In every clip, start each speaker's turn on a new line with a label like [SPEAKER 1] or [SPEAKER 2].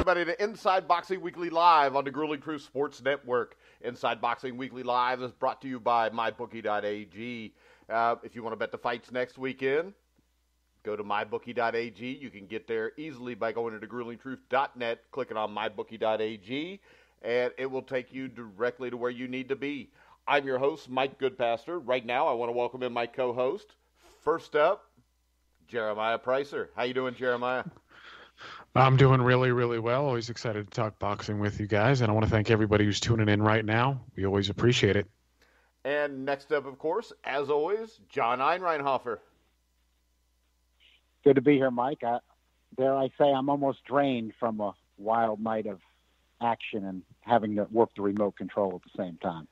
[SPEAKER 1] everybody to Inside Boxing Weekly Live on the Grueling Truth Sports Network. Inside Boxing Weekly Live is brought to you by MyBookie.ag. If you want to bet the fights next weekend, go to MyBookie.ag. You can get there easily by going to gruelingtruth.net, clicking on MyBookie.ag, and it will take you directly to where you need to be. I'm your host, Mike Goodpaster. Right now, I want to welcome in my co-host. First up, Jeremiah Preisser. How you doing, Jeremiah?
[SPEAKER 2] I'm doing really, really well. Always excited to talk boxing with you guys, and I want to thank everybody who's tuning in right now. We always appreciate it.
[SPEAKER 1] And next up, of course, as always, John Einreinhofer.
[SPEAKER 3] Good to be here, Mike. Dare I say I'm almost drained from a wild night of action and having to work the remote control at the same time.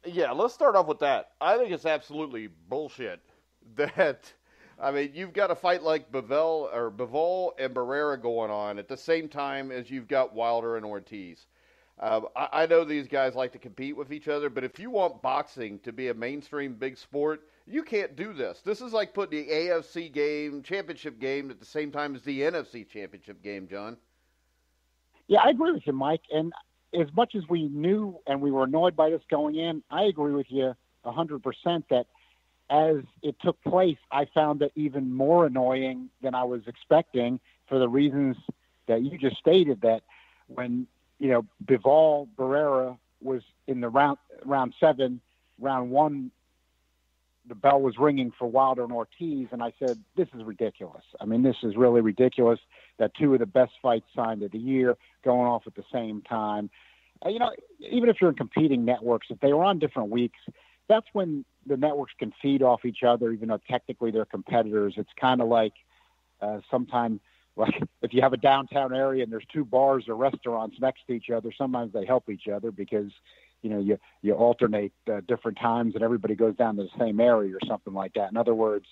[SPEAKER 1] Yeah, let's start off with that. I think it's absolutely bullshit that... I mean, you've got a fight like Bivol and Barrera going on at the same time as you've got Wilder and Ortiz. I know these guys like to compete with each other, but if you want boxing to be a mainstream big sport, you can't do this. This is like putting the AFC championship game at the same time as the NFC championship game, John.
[SPEAKER 3] Yeah, I agree with you, Mike. And as much as we knew and we were annoyed by this going in, I agree with you 100% that as it took place, I found it even more annoying than I was expecting for the reasons that you just stated, that when, Bivol-Barrera was in the round 7, round 1, the bell was ringing for Wilder and Ortiz, and I said, this is ridiculous. I mean, this is really ridiculous that two of the best fights signed of the year going off at the same time. Even if you're in competing networks, if they were on different weeks, that's when the networks can feed off each other, even though technically they're competitors. It's kind of like sometimes, like if you have a downtown area and there's two bars or restaurants next to each other, sometimes they help each other because, you alternate different times and everybody goes down to the same area or something like that. In other words,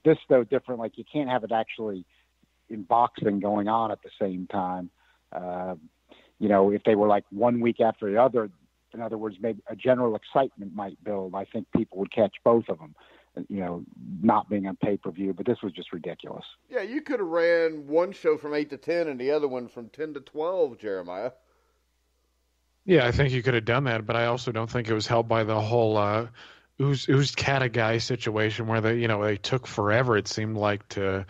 [SPEAKER 3] this, though, different, like you can't have it actually in boxing going on at the same time. If they were like 1 week after the other, in other words, maybe a general excitement might build. I think people would catch both of them, not being on pay-per-view, but this was just ridiculous.
[SPEAKER 1] Yeah, you could have ran one show from 8 to 10 and the other one from 10 to 12, Jeremiah.
[SPEAKER 2] Yeah, I think you could have done that, but I also don't think it was helped by the whole who's cat a guy situation where they took forever, it seemed like, to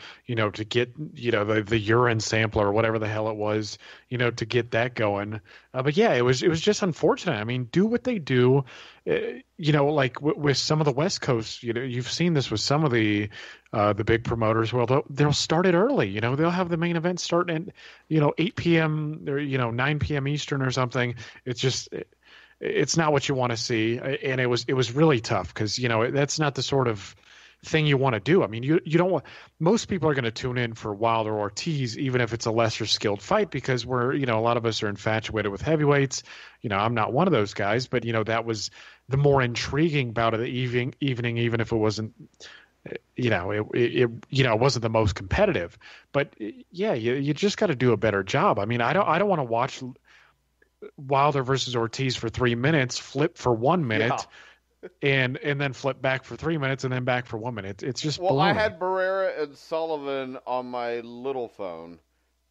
[SPEAKER 2] get the urine sample or whatever the hell it was, to get that going. But yeah, it was just unfortunate. I mean, do what they do, like with some of the West Coast. You've seen this with some of the big promoters. Well, they'll start it early. They'll have the main event start at 8 p.m. or 9 p.m. Eastern or something. It's just. It's not what you want to see, and it was really tough because that's not the sort of thing you want to do. I mean, you don't want. Most people are going to tune in for Wilder Ortiz, even if it's a lesser skilled fight, because we're a lot of us are infatuated with heavyweights. I'm not one of those guys, but that was the more intriguing bout of the evening, even if it wasn't. It wasn't the most competitive, but yeah, you just got to do a better job. I mean, I don't want to watch Wilder versus Ortiz for 3 minutes, flip for 1 minute, and then flip back for 3 minutes, and then back for 1 minute. It's just baloney.
[SPEAKER 1] I had Barrera and Sullivan on my little phone.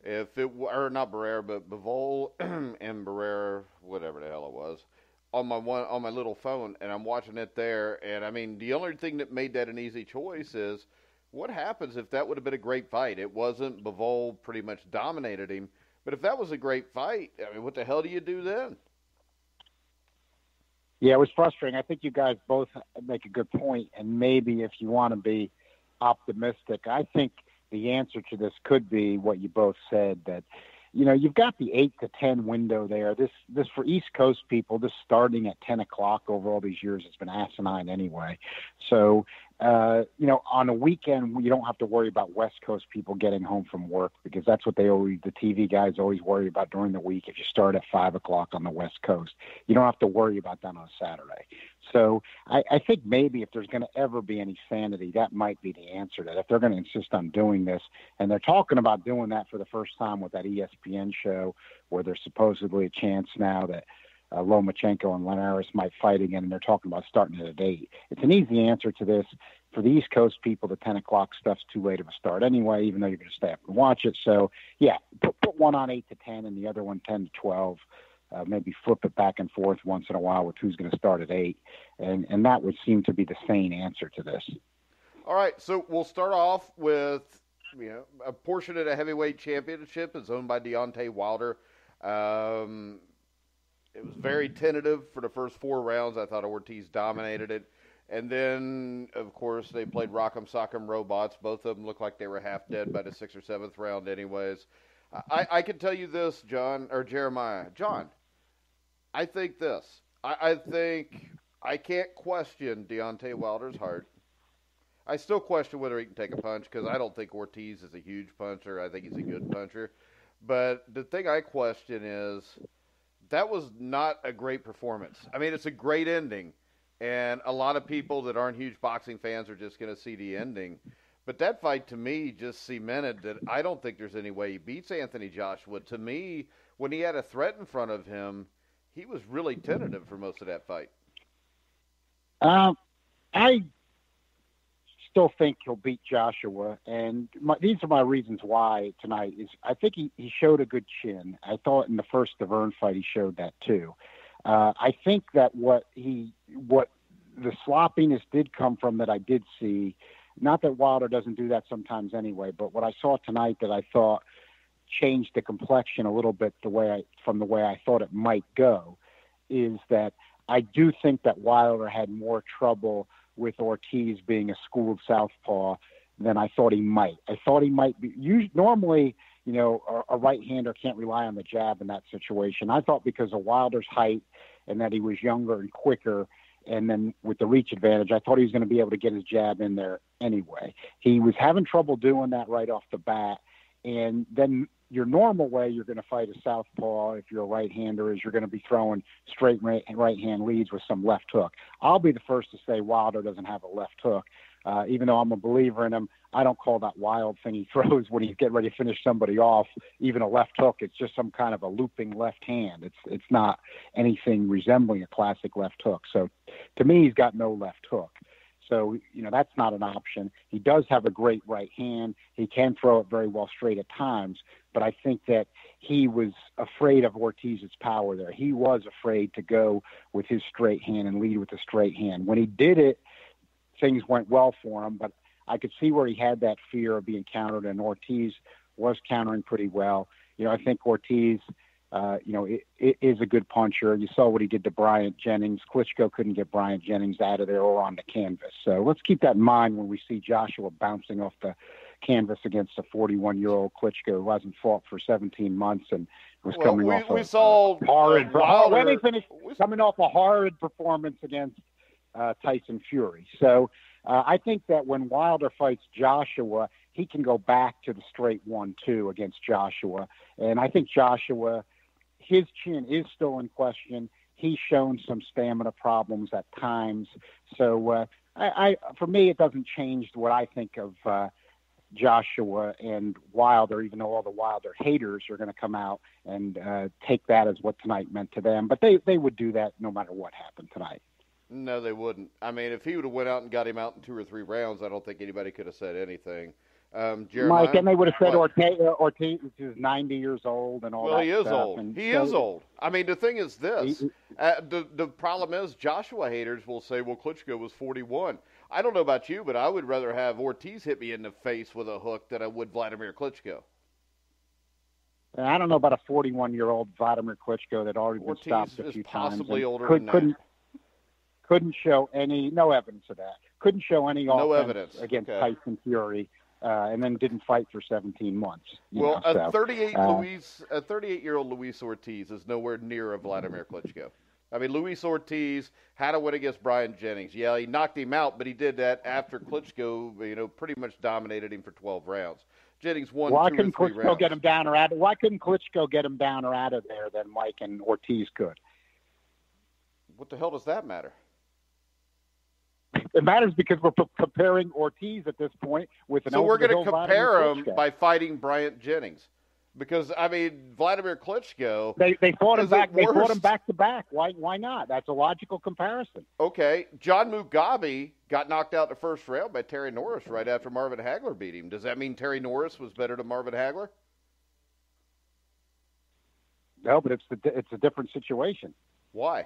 [SPEAKER 1] Not Barrera, but Bivol and Barrera, whatever the hell it was, on my little phone, and I'm watching it there. And I mean, the only thing that made that an easy choice is what happens if that would have been a great fight. It wasn't. Bivol pretty much dominated him. But if that was a great fight, I mean, what the hell do you do then?
[SPEAKER 3] Yeah, it was frustrating. I think you guys both make a good point, and maybe if you want to be optimistic, I think the answer to this could be what you both said, that you've got the 8 to 10 window there. This for East Coast people, this starting at 10 o'clock over all these years, it's been asinine anyway. So, on a weekend, you don't have to worry about West Coast people getting home from work, because that's what the TV guys always worry about during the week. If you start at 5 o'clock on the West Coast, you don't have to worry about that on a Saturday. So I think maybe if there's going to ever be any sanity, that might be the answer. That if they're going to insist on doing this, and they're talking about doing that for the first time with that ESPN show, where there's supposedly a chance now that Lomachenko and Linares might fight again, and they're talking about starting it at 8. It's an easy answer to this. For the East Coast people, the 10 o'clock stuff's too late of a start anyway, even though you're going to stay up and watch it. So, yeah, put one on 8 to 10 and the other one 10 to 12. Maybe flip it back and forth once in a while with who's going to start at 8. And that would seem to be the sane answer to this.
[SPEAKER 1] All right, so we'll start off with, a portion of the heavyweight championship is owned by Deontay Wilder. It was very tentative for the first 4 rounds. I thought Ortiz dominated it. And then, of course, they played Rock'em Sock'em Robots. Both of them looked like they were half dead by the 6th or 7th round anyways. I can tell you this, Jeremiah. John, I think this. I think I can't question Deontay Wilder's heart. I still question whether he can take a punch because I don't think Ortiz is a huge puncher. I think he's a good puncher. But the thing I question is that was not a great performance. I mean, it's a great ending. And a lot of people that aren't huge boxing fans are just going to see the ending. But that fight, to me, just cemented that I don't think there's any way he beats Anthony Joshua. To me, when he had a threat in front of him, he was really tentative for most of that fight.
[SPEAKER 3] I still think he'll beat Joshua. And these are my reasons why tonight. I think he showed a good chin. I thought in the first Deverne fight he showed that too. I think that what the sloppiness did come from that I did see, not that Wilder doesn't do that sometimes anyway, but what I saw tonight that I thought changed the complexion a little bit from the way I thought it might go, is that I do think that Wilder had more trouble with Ortiz being a schooled southpaw than I thought he might. I thought he might be normally. A right-hander can't rely on the jab in that situation. I thought because of Wilder's height and that he was younger and quicker, and then with the reach advantage, I thought he was going to be able to get his jab in there anyway. He was having trouble doing that right off the bat, and then your normal way you're going to fight a southpaw if you're a right-hander is you're going to be throwing straight right-hand leads with some left hook. I'll be the first to say Wilder doesn't have a left hook. Even though I'm a believer in him, I don't call that wild thing he throws when he's getting ready to finish somebody off, even a left hook. It's just some kind of a looping left hand. It's not anything resembling a classic left hook. So to me, he's got no left hook. So, that's not an option. He does have a great right hand. He can throw it very well straight at times, but I think that he was afraid of Ortiz's power there. He was afraid to go with his straight hand and lead with the straight hand. When he did it, things went well for him, but I could see where he had that fear of being countered, and Ortiz was countering pretty well. I think Ortiz, is a good puncher. You saw what he did to Bryant Jennings. Klitschko couldn't get Bryant Jennings out of there or on the canvas. So let's keep that in mind when we see Joshua bouncing off the canvas against a 41-year-old Klitschko who hasn't fought for 17 months and was coming off a horrid performance against Tyson Fury. So I think that when Wilder fights Joshua, he can go back to the straight 1-2 against Joshua. And I think Joshua, his chin is still in question. He's shown some stamina problems at times. So for me, it doesn't change what I think of Joshua and Wilder, even though all the Wilder haters are going to come out and take that as what tonight meant to them. But they would do that no matter what happened tonight.
[SPEAKER 1] No, they wouldn't. I mean, if he would have went out and got him out in 2 or 3 rounds, I don't think anybody could have said anything. Jeremiah,
[SPEAKER 3] Mike, and they would have said Ortiz is 90 years old and all that.
[SPEAKER 1] Well, he is
[SPEAKER 3] stuff.
[SPEAKER 1] old.
[SPEAKER 3] And
[SPEAKER 1] he is old. I mean, the thing is this. The problem is Joshua haters will say, well, Klitschko was 41. I don't know about you, but I would rather have Ortiz hit me in the face with a hook than I would Vladimir Klitschko.
[SPEAKER 3] I don't know about a 41-year-old Vladimir Klitschko that already been stopped a few times.
[SPEAKER 1] Possibly older than that.
[SPEAKER 3] Couldn't show no evidence of that. Couldn't show any offense against Tyson Fury, and then didn't fight for 17 months.
[SPEAKER 1] A 38-year-old Luis Ortiz is nowhere near a Vladimir Klitschko. I mean, Luis Ortiz had a win against Brian Jennings. Yeah, he knocked him out, but he did that after Klitschko, pretty much dominated him for 12 rounds. Jennings won 2 or 3 rounds. Why couldn't Klitschko get him down or out? Why couldn't Klitschko get him down or out of there than Mike and Ortiz could? What the hell does that matter? It matters because we're comparing Ortiz at this point with an. So we're going to compare him by fighting Bryant Jennings. Because, I mean, Vladimir Klitschko...
[SPEAKER 3] They fought him back. They fought him
[SPEAKER 1] worse?
[SPEAKER 3] back to back. Why not? That's a logical comparison.
[SPEAKER 1] Okay, John Mugabe got knocked out in the first round by Terry Norris right after Marvin Hagler beat him. Does that mean Terry Norris was better than Marvin Hagler?
[SPEAKER 3] No, but it's a different situation.
[SPEAKER 1] Why?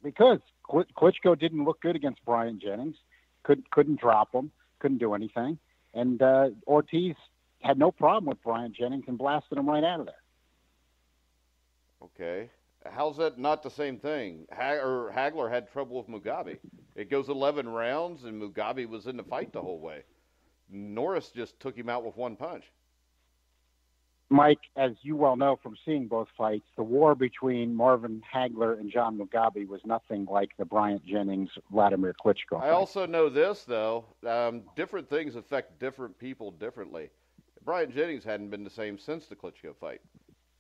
[SPEAKER 3] Because Klitschko didn't look good against Brian Jennings. Couldn't drop him. Couldn't do anything. And Ortiz had no problem with Brian Jennings and blasted him right out of there.
[SPEAKER 1] Okay. How's that not the same thing? Hagler had trouble with Mugabe. It goes 11 rounds, and Mugabe was in the fight the whole way. Norris just took him out with one punch.
[SPEAKER 3] Mike, as you well know from seeing both fights, the war between Marvin Hagler and John Mugabe was nothing like the Bryant Jennings-Vladimir Klitschko fight.
[SPEAKER 1] I also know this, though. Different things affect different people differently. Bryant Jennings hadn't been the same since the Klitschko fight.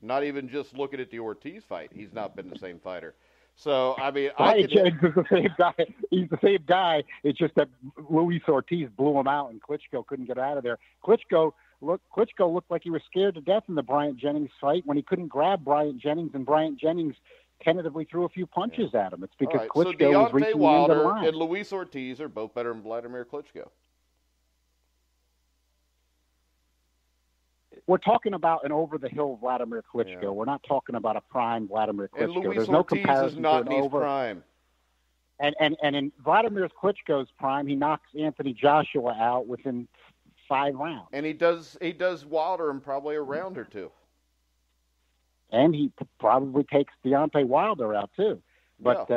[SPEAKER 1] Not even just looking at the Ortiz fight. He's not been the same fighter. So, I mean...
[SPEAKER 3] Bryant Jennings is the same guy. He's the same guy. It's just that Luis Ortiz blew him out and Klitschko couldn't get out of there. Klitschko looked like he was scared to death in the Bryant Jennings fight when he couldn't grab Bryant Jennings, and Bryant Jennings tentatively threw a few punches at him. It's because Klitschko was reaching the end of the line.
[SPEAKER 1] And Luis Ortiz are both better than Vladimir Klitschko.
[SPEAKER 3] We're talking about an over-the-hill Vladimir Klitschko.
[SPEAKER 1] Yeah.
[SPEAKER 3] We're not talking about a prime Vladimir Klitschko.
[SPEAKER 1] And Luis
[SPEAKER 3] There's
[SPEAKER 1] Ortiz
[SPEAKER 3] no comparison
[SPEAKER 1] is not
[SPEAKER 3] to
[SPEAKER 1] in
[SPEAKER 3] an
[SPEAKER 1] his prime.
[SPEAKER 3] And in Vladimir Klitschko's prime, he knocks Anthony Joshua out within 5 rounds.
[SPEAKER 1] And he does Wilder in probably a round or two.
[SPEAKER 3] And he probably takes Deontay Wilder out too. But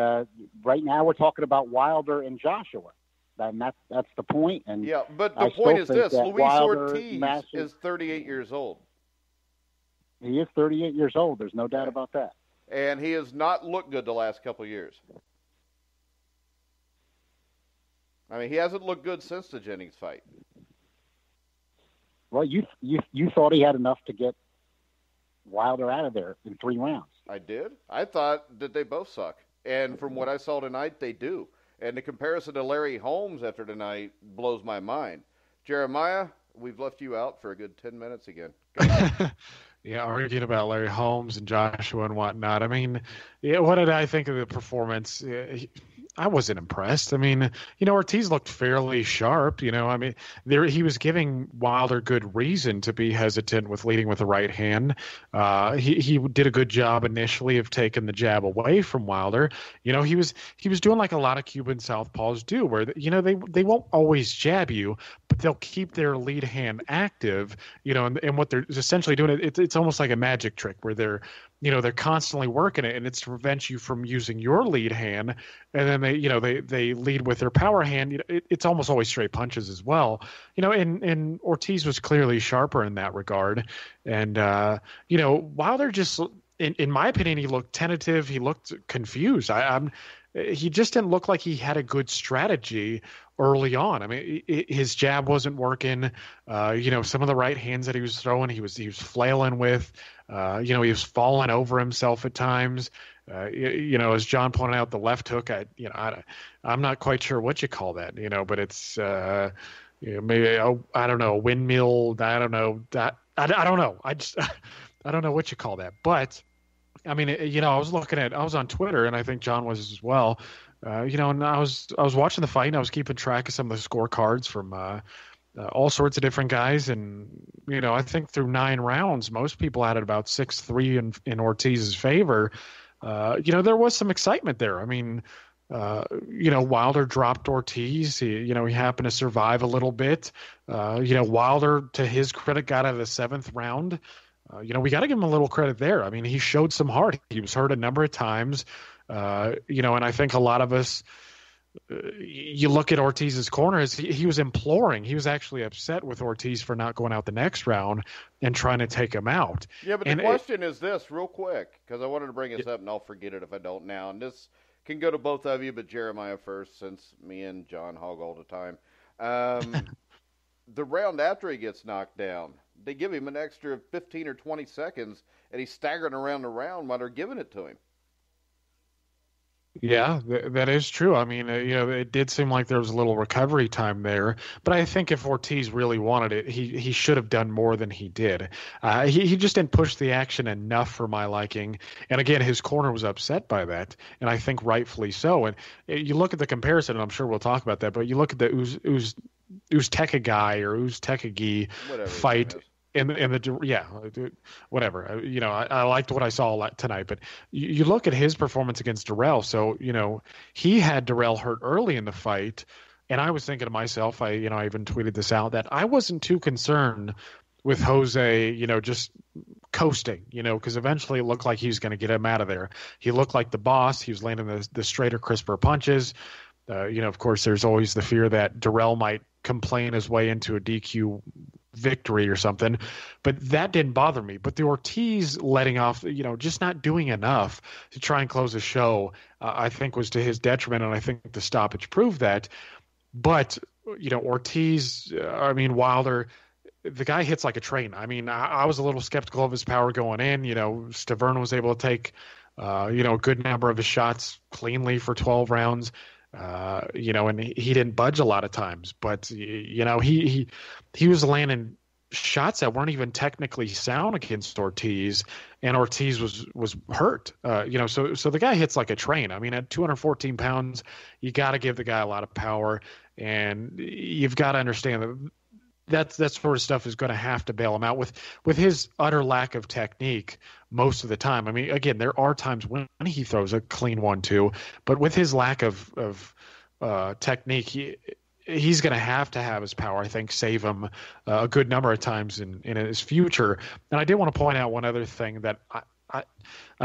[SPEAKER 3] right now we're talking about Wilder and Joshua. And that's the point. And
[SPEAKER 1] yeah, but the point is this. Luis Ortiz is 38 years old.
[SPEAKER 3] He is 38 years old. There's no doubt about that.
[SPEAKER 1] And he has not looked good the last couple of years. I mean, he hasn't looked good since the Jennings fight.
[SPEAKER 3] Well, you thought he had enough to get Wilder out of there in 3 rounds.
[SPEAKER 1] I did. I thought that they both suck. And from what I saw tonight, they do. And the comparison to Larry Holmes after tonight blows my mind. Jeremiah, we've left you out for a good 10 minutes again.
[SPEAKER 2] Yeah, arguing about Larry Holmes and Joshua and whatnot. I mean, what did I think of the performance? I wasn't impressed. I mean, Ortiz looked fairly sharp. I mean, he was giving Wilder good reason to be hesitant with leading with the right hand. He did a good job initially of taking the jab away from Wilder. He was doing like a lot of Cuban southpaws do, where they won't always jab you, but they'll keep their lead hand active. And what they're essentially doing, it's almost like a magic trick where they're constantly working it, and it's to prevent you from using your lead hand. And then they lead with their power hand. It's almost always straight punches as well. And Ortiz was clearly sharper in that regard. And Wilder just, in my opinion, he looked tentative. He looked confused. He just didn't look like he had a good strategy early on. I mean, his jab wasn't working. Some of the right hands that he was throwing, he was flailing with. He was falling over himself at times. As John pointed out, the left hook. I'm not quite sure what you call that. But it's maybe I don't know, a windmill. I don't know that. I don't know. I don't know what you call that. But I mean, I was on Twitter, and I think John was as well. And I was watching the fight, and I was keeping track of some of the scorecards from all sorts of different guys. And, I think through 9 rounds, most people had it about 6-3 in Ortiz's favor. There was some excitement there. I mean, Wilder dropped Ortiz. He happened to survive a little bit. Wilder, to his credit, got out of the 7th round. We got to give him a little credit there. I mean, he showed some heart. He was hurt a number of times. And I think a lot of us, you look at Ortiz's corners, he was imploring. He was actually upset with Ortiz for not going out the next round and trying to take him out.
[SPEAKER 1] Yeah, but the question is this, real quick, because I wanted to bring this up, and I'll forget it if I don't now. And this can go to both of you, but Jeremiah first, since me and John hog all the time. The round after he gets knocked down, they give him an extra 15 or 20 seconds, and he's staggering around the round while they're giving it to him.
[SPEAKER 2] Yeah, that is true. I mean, it did seem like there was a little recovery time there, but I think if Ortiz really wanted it, he should have done more than he did. He just didn't push the action enough for my liking, and again, his corner was upset by that, and I think rightfully so. And you look at the comparison, and I'm sure we'll talk about that, but you look at the Uztekigai or Uztekigi
[SPEAKER 1] Whatever.
[SPEAKER 2] fight. Whatever. I liked what I saw tonight, but you look at his performance against Durrell. So he had Durrell hurt early in the fight, and I was thinking to myself, I even tweeted this out, that I wasn't too concerned with Jose, just coasting, because eventually it looked like he was going to get him out of there. He looked like the boss. He was landing the straighter, crisper punches. Of course, there's always the fear that Durrell might complain his way into a DQ victory or something, but that didn't bother me. But the Ortiz letting off, just not doing enough to try and close the show, I think was to his detriment, and I think the stoppage proved that. But Ortiz, Wilder, the guy hits like a train. I mean, I was a little skeptical of his power going in. Stavern was able to take a good number of his shots cleanly for 12 rounds. And he didn't budge a lot of times, but he was landing shots that weren't even technically sound against Ortiz, and Ortiz was hurt. So the guy hits like a train. I mean, at 214 pounds, you got to give the guy a lot of power, and you've got to understand that sort of stuff is going to have to bail him out with his utter lack of technique most of the time. I mean, again, there are times when he throws a clean 1-2, but with his lack of technique, he's going to have his power, I think, save him a good number of times in his future. And I did want to point out one other thing that I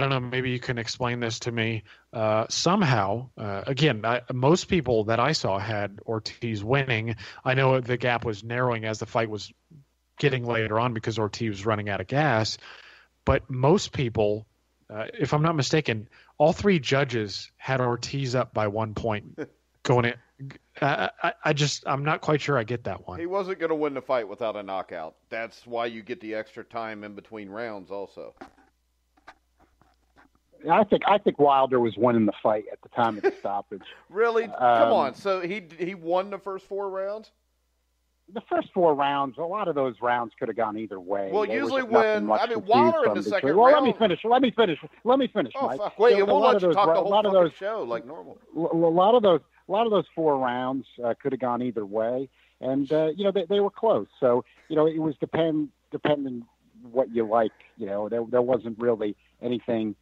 [SPEAKER 2] don't know, maybe you can explain this to me somehow. Again, most people that I saw had Ortiz winning. I know the gap was narrowing as the fight was getting later on because Ortiz was running out of gas. But most people, if I'm not mistaken, all three judges had Ortiz up by 1 point going in. I'm not quite sure I get that one.
[SPEAKER 1] He wasn't going to win the fight without a knockout. That's why you get the extra time in between rounds also.
[SPEAKER 3] I think Wilder was winning the fight at the time of the stoppage.
[SPEAKER 1] Really? Come on. So he won the first 4 rounds?
[SPEAKER 3] The first 4 rounds, a lot of those rounds could have gone either way.
[SPEAKER 1] Well, usually when Wilder in the second round.
[SPEAKER 3] Let me finish,
[SPEAKER 1] oh,
[SPEAKER 3] Mike.
[SPEAKER 1] Fuck. Wait, we'll let you talk the whole fucking show like normal.
[SPEAKER 3] A lot of those 4 rounds could have gone either way, and they were close. So it was depending what you like. There wasn't really anything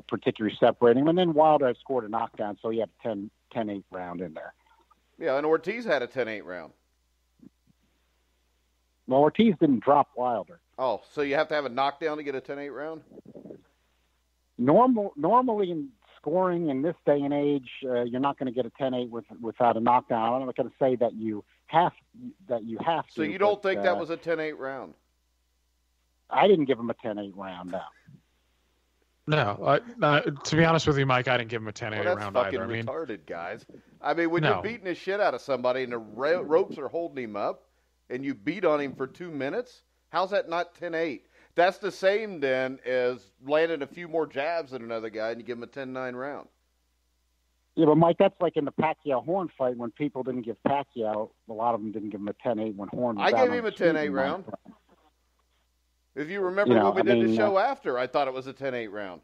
[SPEAKER 3] particularly separating. And then Wilder had scored a knockdown, so he had a 10-8 round in there.
[SPEAKER 1] Yeah, and Ortiz had a 10-8 round.
[SPEAKER 3] Well, Ortiz didn't drop Wilder.
[SPEAKER 1] Oh, so you have to have a knockdown to get a 10-8 round?
[SPEAKER 3] Normally in scoring in this day and age, you're not going to get a 10-8 without a knockdown. I'm not going to say that you have to.
[SPEAKER 1] So you don't think that was a 10-8 round?
[SPEAKER 3] I didn't give him a 10-8 round, no.
[SPEAKER 2] No, to be honest with you, Mike, I didn't give him a 10-8 round either.
[SPEAKER 1] That's fucking retarded, guys. I mean, when you're beating the shit out of somebody and the ropes are holding him up, and you beat on him for 2 minutes, how's that not 10-8? That's the same then as landing a few more jabs than another guy and you give him a 10-9 round.
[SPEAKER 3] Yeah, but Mike, that's like in the Pacquiao-Horn fight when people didn't give Pacquiao, a lot of them didn't give him a 10-8 when Horn was
[SPEAKER 1] I gave him a 10-8 round. If you remember when we did the show after, I thought it was a 10-8 round.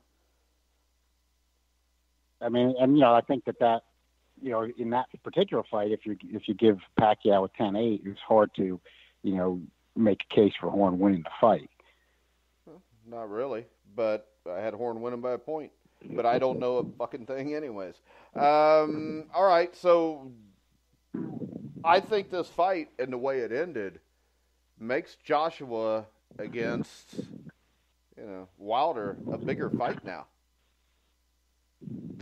[SPEAKER 3] I mean, and I think that in that particular fight, if you give Pacquiao a 10-8, it's hard to, make a case for Horn winning the fight.
[SPEAKER 1] Well, not really, but I had Horn winning by a point. But I don't know a fucking thing anyways. All right, so I think this fight and the way it ended makes Joshua against, Wilder a bigger fight now.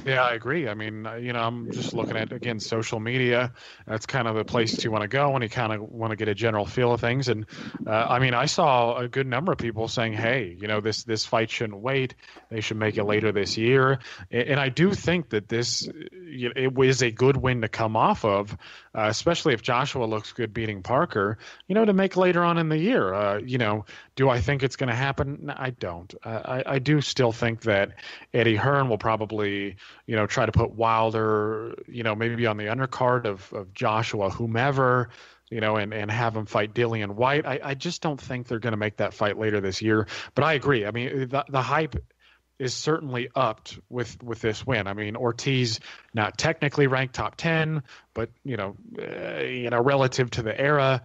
[SPEAKER 2] Yeah, I agree. I mean, I'm just looking at, again, social media. That's kind of the place you want to go when you kind of want to get a general feel of things. And, I saw a good number of people saying, hey, this fight shouldn't wait. They should make it later this year. And I do think that it was a good win to come off of, especially if Joshua looks good beating Parker, to make later on in the year. Do I think it's going to happen? I don't. I do still think that Eddie Hearn will probably try to put Wilder, maybe on the undercard of Joshua, whomever, and have him fight Dillian Whyte. I just don't think they're going to make that fight later this year. But I agree. I mean, the hype is certainly upped with this win. I mean, Ortiz not technically ranked top 10, but relative to the era,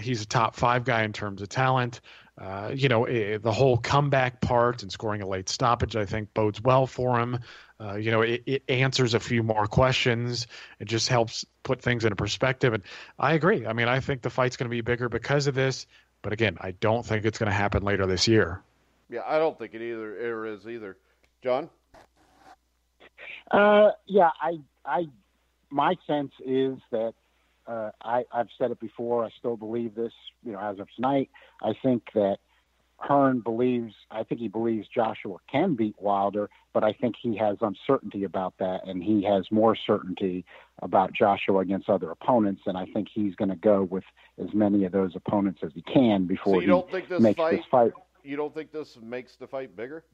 [SPEAKER 2] he's a top 5 guy in terms of talent. The whole comeback part and scoring a late stoppage, I think, bodes well for him. It answers a few more questions. It just helps put things into perspective. And I agree. I mean, I think the fight's going to be bigger because of this. But again, I don't think it's going to happen later this year.
[SPEAKER 1] Yeah, I don't think it is either. John?
[SPEAKER 3] My sense is that I've said it before. I still believe this, as of tonight. I think that Hearn believes Joshua can beat Wilder, but I think he has uncertainty about that, and he has more certainty about Joshua against other opponents, and I think he's going to go with as many of those opponents as he can before this fight.
[SPEAKER 1] You don't think this makes the fight bigger?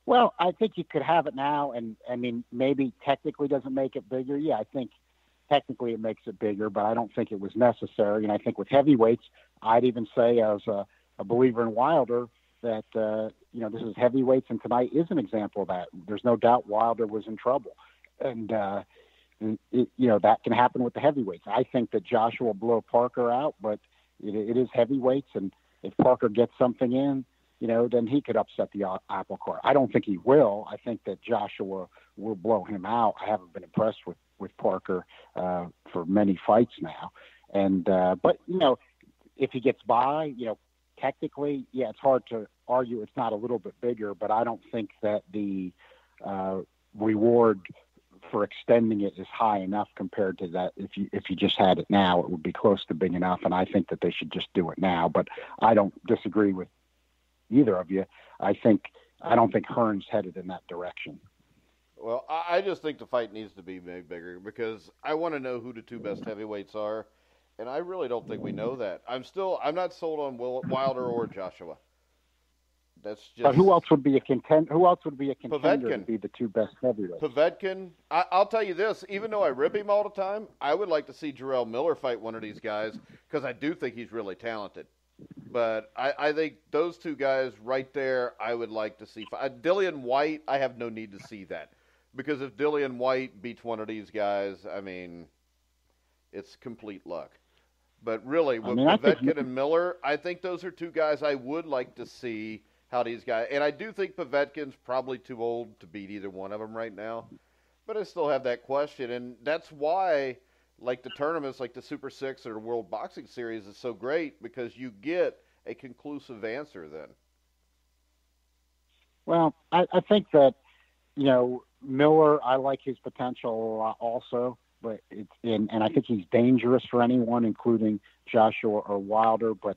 [SPEAKER 3] Well, I think you could have it now, and I mean, maybe technically doesn't make it bigger. Yeah, I think technically it makes it bigger, but I don't think it was necessary. And I think with heavyweights, I'd even say as a believer in Wilder that, this is heavyweights, and tonight is an example of that. There's no doubt Wilder was in trouble. And, that can happen with the heavyweights. I think that Joshua will blow Parker out, but it is heavyweights, and if Parker gets something in, then he could upset the apple cart. I don't think he will. I think that Joshua will blow him out. I haven't been impressed with Parker for many fights now. And but if he gets by, technically, it's hard to argue it's not a little bit bigger, but I don't think that the reward for extending it is high enough compared to that. If you just had it now, it would be close to big enough, and I think that they should just do it now. But I don't disagree with either of you. I don't think Hearn's headed in that direction.
[SPEAKER 1] Well, I just think the fight needs to be made bigger because I want to know who the 2 best heavyweights are, and I really don't think we know that. I'm not sold on Wilder or Joshua. That's just.
[SPEAKER 3] But who else would be a contender?
[SPEAKER 1] Povetkin.
[SPEAKER 3] To be the 2 best heavyweights?
[SPEAKER 1] Povetkin. I'll tell you this: even though I rip him all the time, I would like to see Jarrell Miller fight one of these guys because I do think he's really talented. But I think those 2 guys right there, I would like to see. Dillian Whyte, I have no need to see that. Because if Dillian Whyte beats one of these guys, I mean, it's complete luck. But really, with Povetkin and Miller, I think those are 2 guys I would like to see how these guys. And I do think Povetkin's probably too old to beat either one of them right now. But I still have that question. And that's why, like the tournaments, like the Super 6 or the World Boxing Series is so great because you get a conclusive answer then.
[SPEAKER 3] Well, I think that, Miller, I like his potential a lot also, but and I think he's dangerous for anyone, including Joshua or Wilder, but,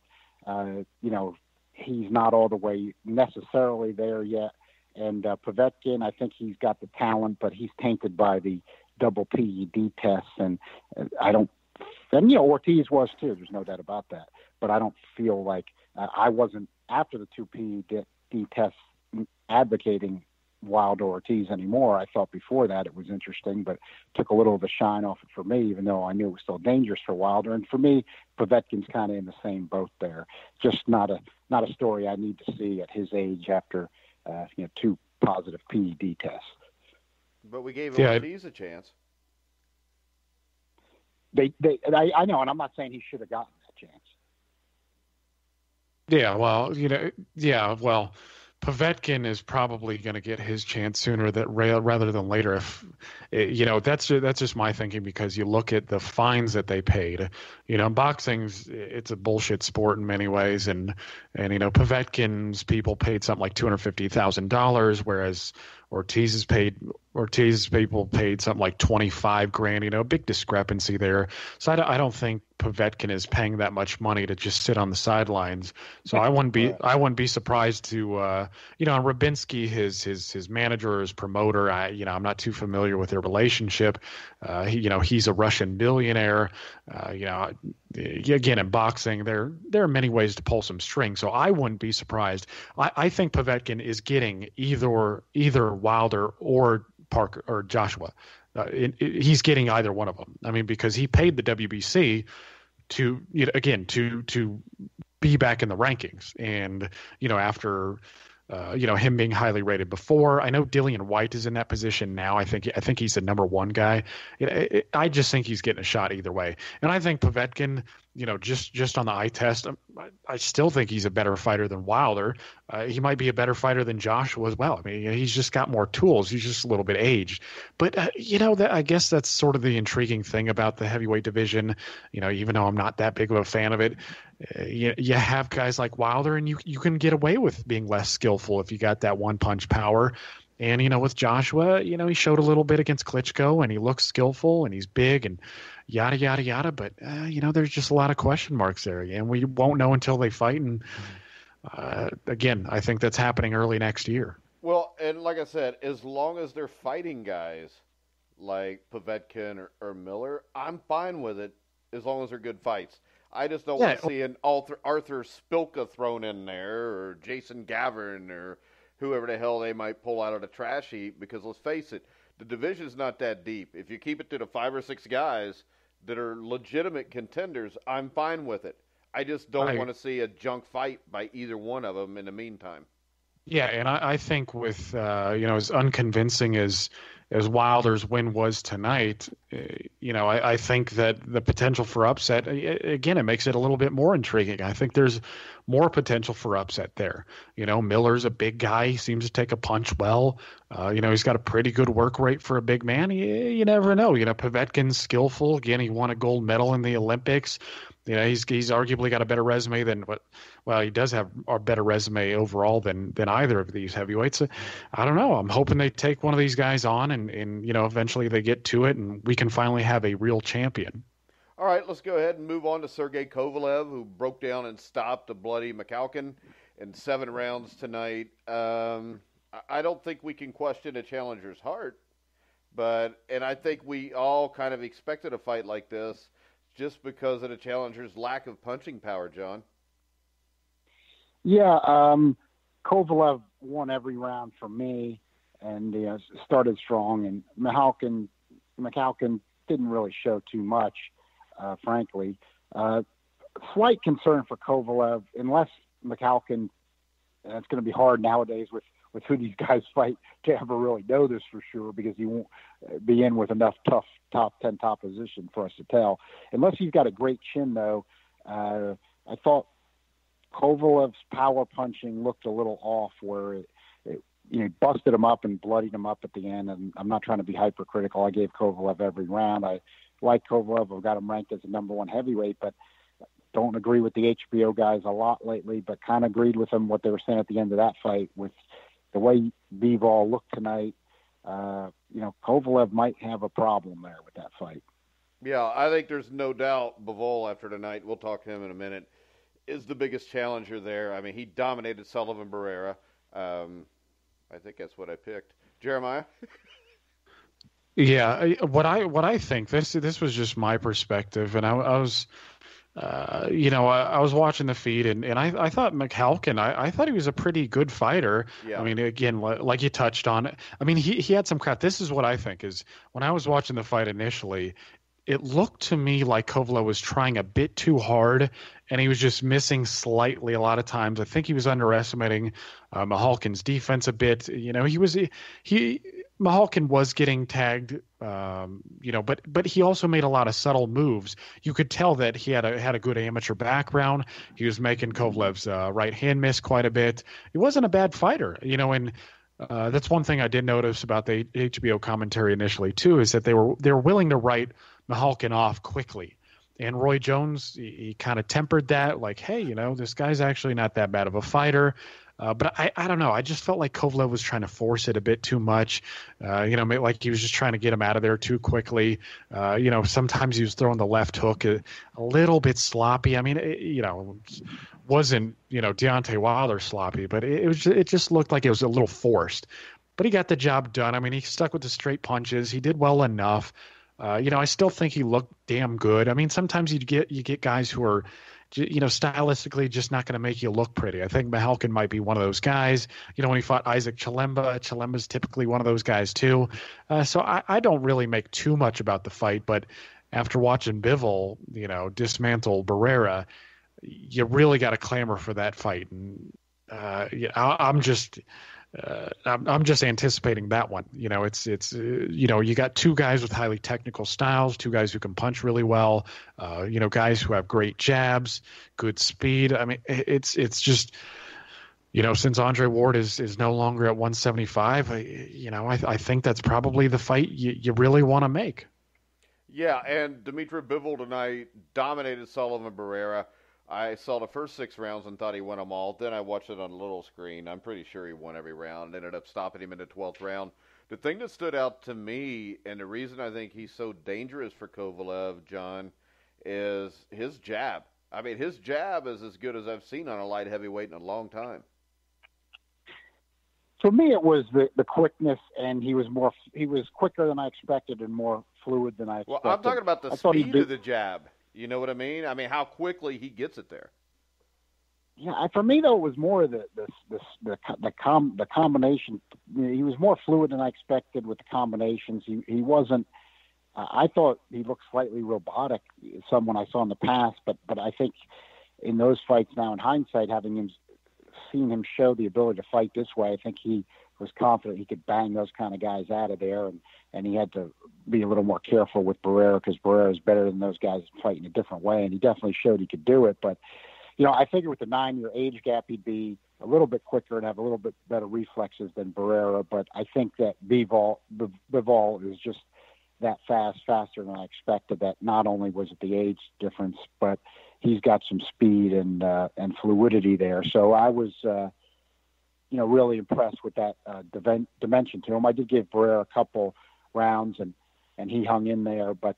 [SPEAKER 3] he's not all the way necessarily there yet. And Povetkin, I think he's got the talent, but he's tainted by the double PED tests, and Ortiz was too. There's no doubt about that. But I don't feel like I wasn't after the 2 PED tests advocating Wilder-Ortiz anymore. I thought before that it was interesting, but took a little of the shine off it for me, even though I knew it was still dangerous for Wilder. And for me, Povetkin's kind of in the same boat there. Just not a story I need to see at his age after 2 positive PED tests.
[SPEAKER 1] But we gave Ortiz a chance.
[SPEAKER 3] I know, and I'm not saying he should have gotten that chance.
[SPEAKER 2] Yeah, well, Povetkin is probably going to get his chance sooner rather than later. If that's just my thinking because you look at the fines that they paid. Boxing's it's a bullshit sport in many ways, and Povetkin's people paid something like $250,000, whereas Ortiz's people paid something like $25,000. Big discrepancy there. So I don't think Povetkin is paying that much money to just sit on the sidelines. So I wouldn't be surprised to Rabinski, his manager, his promoter. I'm not too familiar with their relationship. He's a Russian billionaire. again, in boxing, there are many ways to pull some strings, so I wouldn't be surprised. I think Povetkin is getting either Wilder or Parker or Joshua. He's getting either one of them. I mean, because he paid the WBC to be back in the rankings, and after him being highly rated before. I know Dillian White is in that position now. I think he's the number one guy. I just think he's getting a shot either way. And I think Povetkin, just on the eye test, I still think he's a better fighter than Wilder. He might be a better fighter than Joshua as well. I mean, he's just got more tools. He's just a little bit aged. But, I guess that's sort of the intriguing thing about the heavyweight division. Even though I'm not that big of a fan of it, you have guys like Wilder, and you can get away with being less skillful if you got that one-punch power. And, with Joshua, he showed a little bit against Klitschko, and he looks skillful, and he's big, and yada, yada, yada. But, there's just a lot of question marks there. And we won't know until they fight. And, again, I think that's happening early next year.
[SPEAKER 1] Well, and like I said, as long as they're fighting guys like Povetkin or Miller, I'm fine with it as long as they're good fights. I just don't want to see an Arthur Spilka thrown in there, or Jason Gavin, or whoever the hell they might pull out of the trash heap, because let's face it, the division's not that deep. If you keep it to the 5 or 6 guys that are legitimate contenders, I'm fine with it. I just don't want to see a junk fight by either one of them in the meantime.
[SPEAKER 2] Yeah, and I think with as unconvincing as Wilder's win was tonight, I think that the potential for upset, again, it makes it a little bit more intriguing. I think there's more potential for upset there. Miller's a big guy. He seems to take a punch well. He's got a pretty good work rate for a big man. You never know. Povetkin's skillful. Again, he won a gold medal in the Olympics. He's arguably got a better resume than he does have a better resume overall than either of these heavyweights. I don't know. I'm hoping they take one of these guys on and eventually they get to it and we can finally have a real champion.
[SPEAKER 1] All right, let's go ahead and move on to Sergey Kovalev, who broke down and stopped a bloody McAlkin in 7 rounds tonight. I don't think we can question a challenger's heart, and I think we all kind of expected a fight like this just because of the challenger's lack of punching power, John.
[SPEAKER 3] Yeah, Kovalev won every round for me, and started strong. And McAlkin didn't really show too much, frankly. Slight concern for Kovalev, unless McAlkin. And it's going to be hard nowadays with who these guys fight to ever really know this for sure, because he won't be in with enough tough top 10 opposition for us to tell. Unless he's got a great chin, though, I thought Kovalev's power punching looked a little off, where it busted him up and bloodied him up at the end. And I'm not trying to be hypercritical. I gave Kovalev every round. I like Kovalev. I've got him ranked as the number 1 heavyweight, but don't agree with the HBO guys a lot lately, but kind of agreed with them what they were saying at the end of that fight with the way Bivol looked tonight. Kovalev might have a problem there with that fight.
[SPEAKER 1] Yeah, I think there's no doubt Bivol after tonight, we'll talk to him in a minute, is the biggest challenger there. I mean, he dominated Sullivan-Barrera. I think that's what I picked. Jeremiah?
[SPEAKER 2] Yeah, what I think, this was just my perspective, and I was I was watching the feed, and I thought McAlkin, I thought he was a pretty good fighter. Yeah. I mean, again, like you touched on, I mean, he had some crap. This is what I think is, when I was watching the fight initially, it looked to me like Kovalev was trying a bit too hard, and he was just missing slightly a lot of times. I think he was underestimating Mahalkin's defense a bit. Mahalkin was getting tagged, but he also made a lot of subtle moves. You could tell that he had a good amateur background. He was making Kovalev's right hand miss quite a bit. He wasn't a bad fighter, and that's one thing I did notice about the HBO commentary initially too, is that they were willing to write Mahalkin off quickly. And Roy Jones, he kind of tempered that, like, hey, this guy's actually not that bad of a fighter. But I don't know. I just felt like Kovalev was trying to force it a bit too much. Like he was just trying to get him out of there too quickly. Sometimes he was throwing the left hook a little bit sloppy. I mean, wasn't Deontay Wilder sloppy, but it just looked like it was a little forced. But he got the job done. I mean, he stuck with the straight punches. He did well enough. I still think he looked damn good. I mean, sometimes you get guys who are, stylistically just not going to make you look pretty. I think Mahalkin might be one of those guys. When he fought Isaac Chilemba's typically one of those guys too. So I don't really make too much about the fight, but after watching Bivol, dismantle Barrera, you really got to clamor for that fight. And I'm just anticipating that one. You got two guys with highly technical styles, two guys who can punch really well, guys who have great jabs, good speed. I mean, it's just, since Andre Ward is no longer at 175, I think that's probably the fight you really want to make.
[SPEAKER 1] Yeah, and Dimitri Bivol tonight dominated Sullivan Barrera. I saw the first 6 rounds and thought he won them all. Then I watched it on a little screen. I'm pretty sure he won every round. Ended up stopping him in the 12th round. The thing that stood out to me, and the reason I think he's so dangerous for Kovalev, John, is his jab. I mean, his jab is as good as I've seen on a light heavyweight in a long time.
[SPEAKER 3] For me, it was the quickness, and he was quicker than I expected and more fluid than I expected.
[SPEAKER 1] Well, I'm talking about the speed of the jab. You know what I mean? I mean, how quickly he gets it there.
[SPEAKER 3] Yeah, for me though, it was more the combination. He was more fluid than I expected with the combinations. He wasn't. I thought he looked slightly robotic. Someone I saw in the past, but I think in those fights now, in hindsight, seen him show the ability to fight this way, I think he was confident he could bang those kind of guys out of there, and he had to be a little more careful with Barrera because Barrera is better than those guys fighting a different way, and he definitely showed he could do it. But, I figured with the 9-year age gap, he'd be a little bit quicker and have a little bit better reflexes than Barrera, but I think that Bivol is just that faster than I expected. That not only was it the age difference, but he's got some speed and fluidity there. So I was, really impressed with that dimension to him. I did give Barrera a couple rounds, and he hung in there, but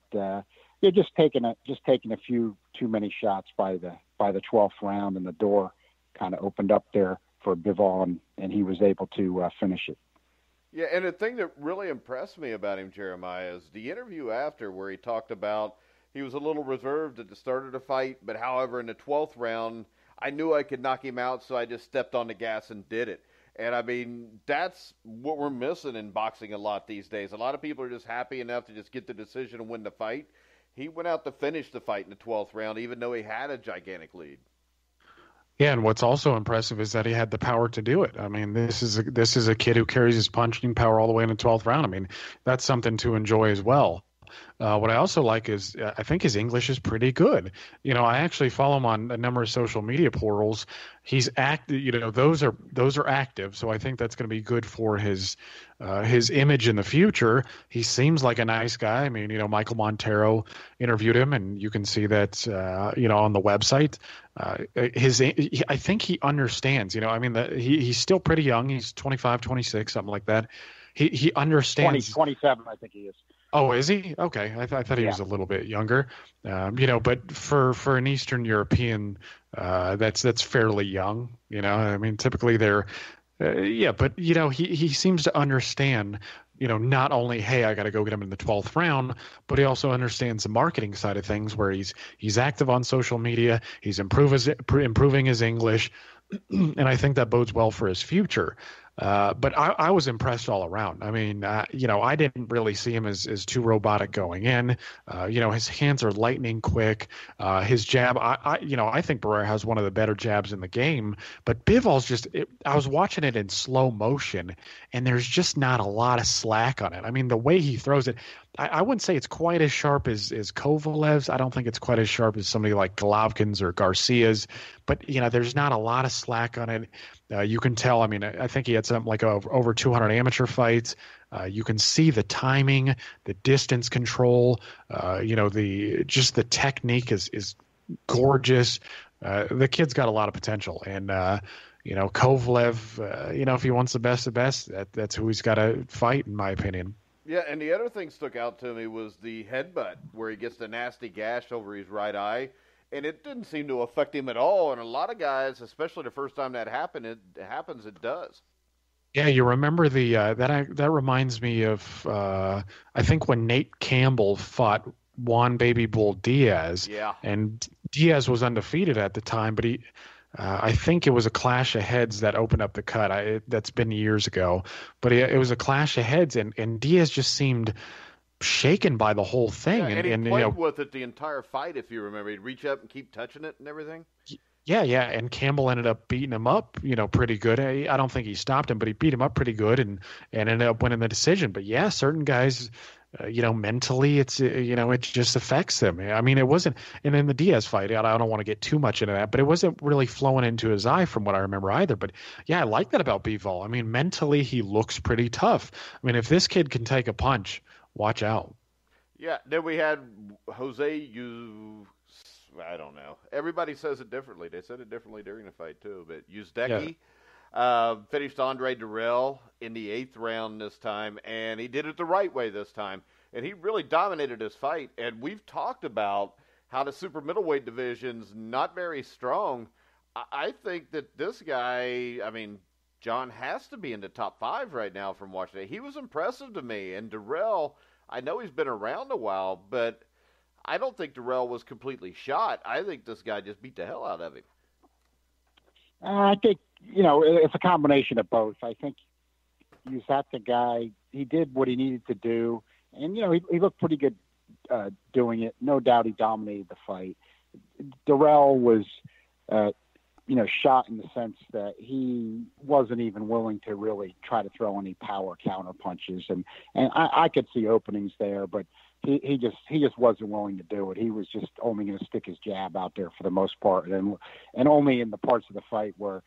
[SPEAKER 3] just taking a few too many shots by the 12th round, and the door kind of opened up there for Bivol, and he was able to finish it.
[SPEAKER 1] Yeah, and the thing that really impressed me about him, Jeremiah, is the interview after where he talked about he was a little reserved at the start of the fight, but however, in the 12th round, I knew I could knock him out, so I just stepped on the gas and did it. And, I mean, that's what we're missing in boxing a lot these days. A lot of people are just happy enough to just get the decision and win the fight. He went out to finish the fight in the 12th round, even though he had a gigantic lead.
[SPEAKER 2] Yeah, and what's also impressive is that he had the power to do it. I mean, this is a kid who carries his punching power all the way in the 12th round. I mean, that's something to enjoy as well. What I also like is I think his English is pretty good. I actually follow him on a number of social media portals. He's active. Those are active. So I think that's going to be good for his image in the future. He seems like a nice guy. I mean, Michael Montero interviewed him, and you can see that on the website. I think he understands. He's still pretty young. He's 25, 26, something like that. He understands.
[SPEAKER 3] 27, I think he is.
[SPEAKER 2] Oh, is he? Okay. I thought he was a little bit younger. But for an Eastern European, that's fairly young. I mean, typically they're, but he seems to understand, not only, hey, I got to go get him in the 12th round, but he also understands the marketing side of things where he's active on social media. He's improving his English. And I think that bodes well for his future. But I was impressed all around. I mean, I didn't really see him as too robotic going in. His hands are lightning quick. His jab, I think Barrera has one of the better jabs in the game. But Bivol's I was watching it in slow motion, and there's just not a lot of slack on it. I mean, the way he throws it, I wouldn't say it's quite as sharp as Kovalev's. I don't think it's quite as sharp as somebody like Golovkin's or Garcia's. But, there's not a lot of slack on it. You can tell, I mean, I think he had something like over 200 amateur fights. You can see the timing, the distance control, the technique is gorgeous. The kid's got a lot of potential. And, Kovalev, if he wants the best of the best, that's who he's got to fight, in my opinion.
[SPEAKER 1] Yeah, and the other thing stuck out to me was the headbutt, where he gets the nasty gash over his right eye. And it didn't seem to affect him at all. And a lot of guys, especially the first time that happens, it does.
[SPEAKER 2] Yeah, you remember the that reminds me of I think when Nate Campbell fought Juan Baby Bull Diaz,
[SPEAKER 1] Yeah.
[SPEAKER 2] and Diaz was undefeated at the time, but I think it was a clash of heads that opened up the cut. That's been years ago, but it was a clash of heads, and Diaz just seemed shaken by the whole thing,
[SPEAKER 1] Yeah, and he
[SPEAKER 2] you
[SPEAKER 1] played
[SPEAKER 2] know,
[SPEAKER 1] with it the entire fight, if you remember. He'd reach up and keep touching it and everything.
[SPEAKER 2] yeah, and Campbell ended up beating him up, pretty good. I don't think he stopped him, but he beat him up pretty good and ended up winning the decision. But yeah, certain guys, mentally, it's, it just affects them. I mean, it wasn't, and in the Diaz fight, I don't want to get too much into that, but it wasn't really flowing into his eye from what I remember either. But yeah, I like that about Bivol. I mean, mentally, he looks pretty tough. I mean, if this kid can take a punch, watch out.
[SPEAKER 1] Yeah, then we had Jose I don't know. Everybody says it differently. They said it differently during the fight, too. But Uzdecki finished Andre Durrell in the 8th round this time, and he did it the right way this time. And he really dominated his fight. And we've talked about how the super middleweight division's not very strong. I think that this guy, John has to be in the top 5 right now from watching it. He was impressive to me. And Durrell, I know he's been around a while, but I don't think Durrell was completely shot. I think this guy just beat the hell out of him.
[SPEAKER 3] I think, it's a combination of both. I think the guy, he did what he needed to do, and, he looked pretty good doing it. No doubt he dominated the fight. Durrell was, shot in the sense that he wasn't even willing to really try to throw any power counter punches. And I could see openings there, but he just wasn't willing to do it. He was just only going to stick his jab out there for the most part, and only in the parts of the fight where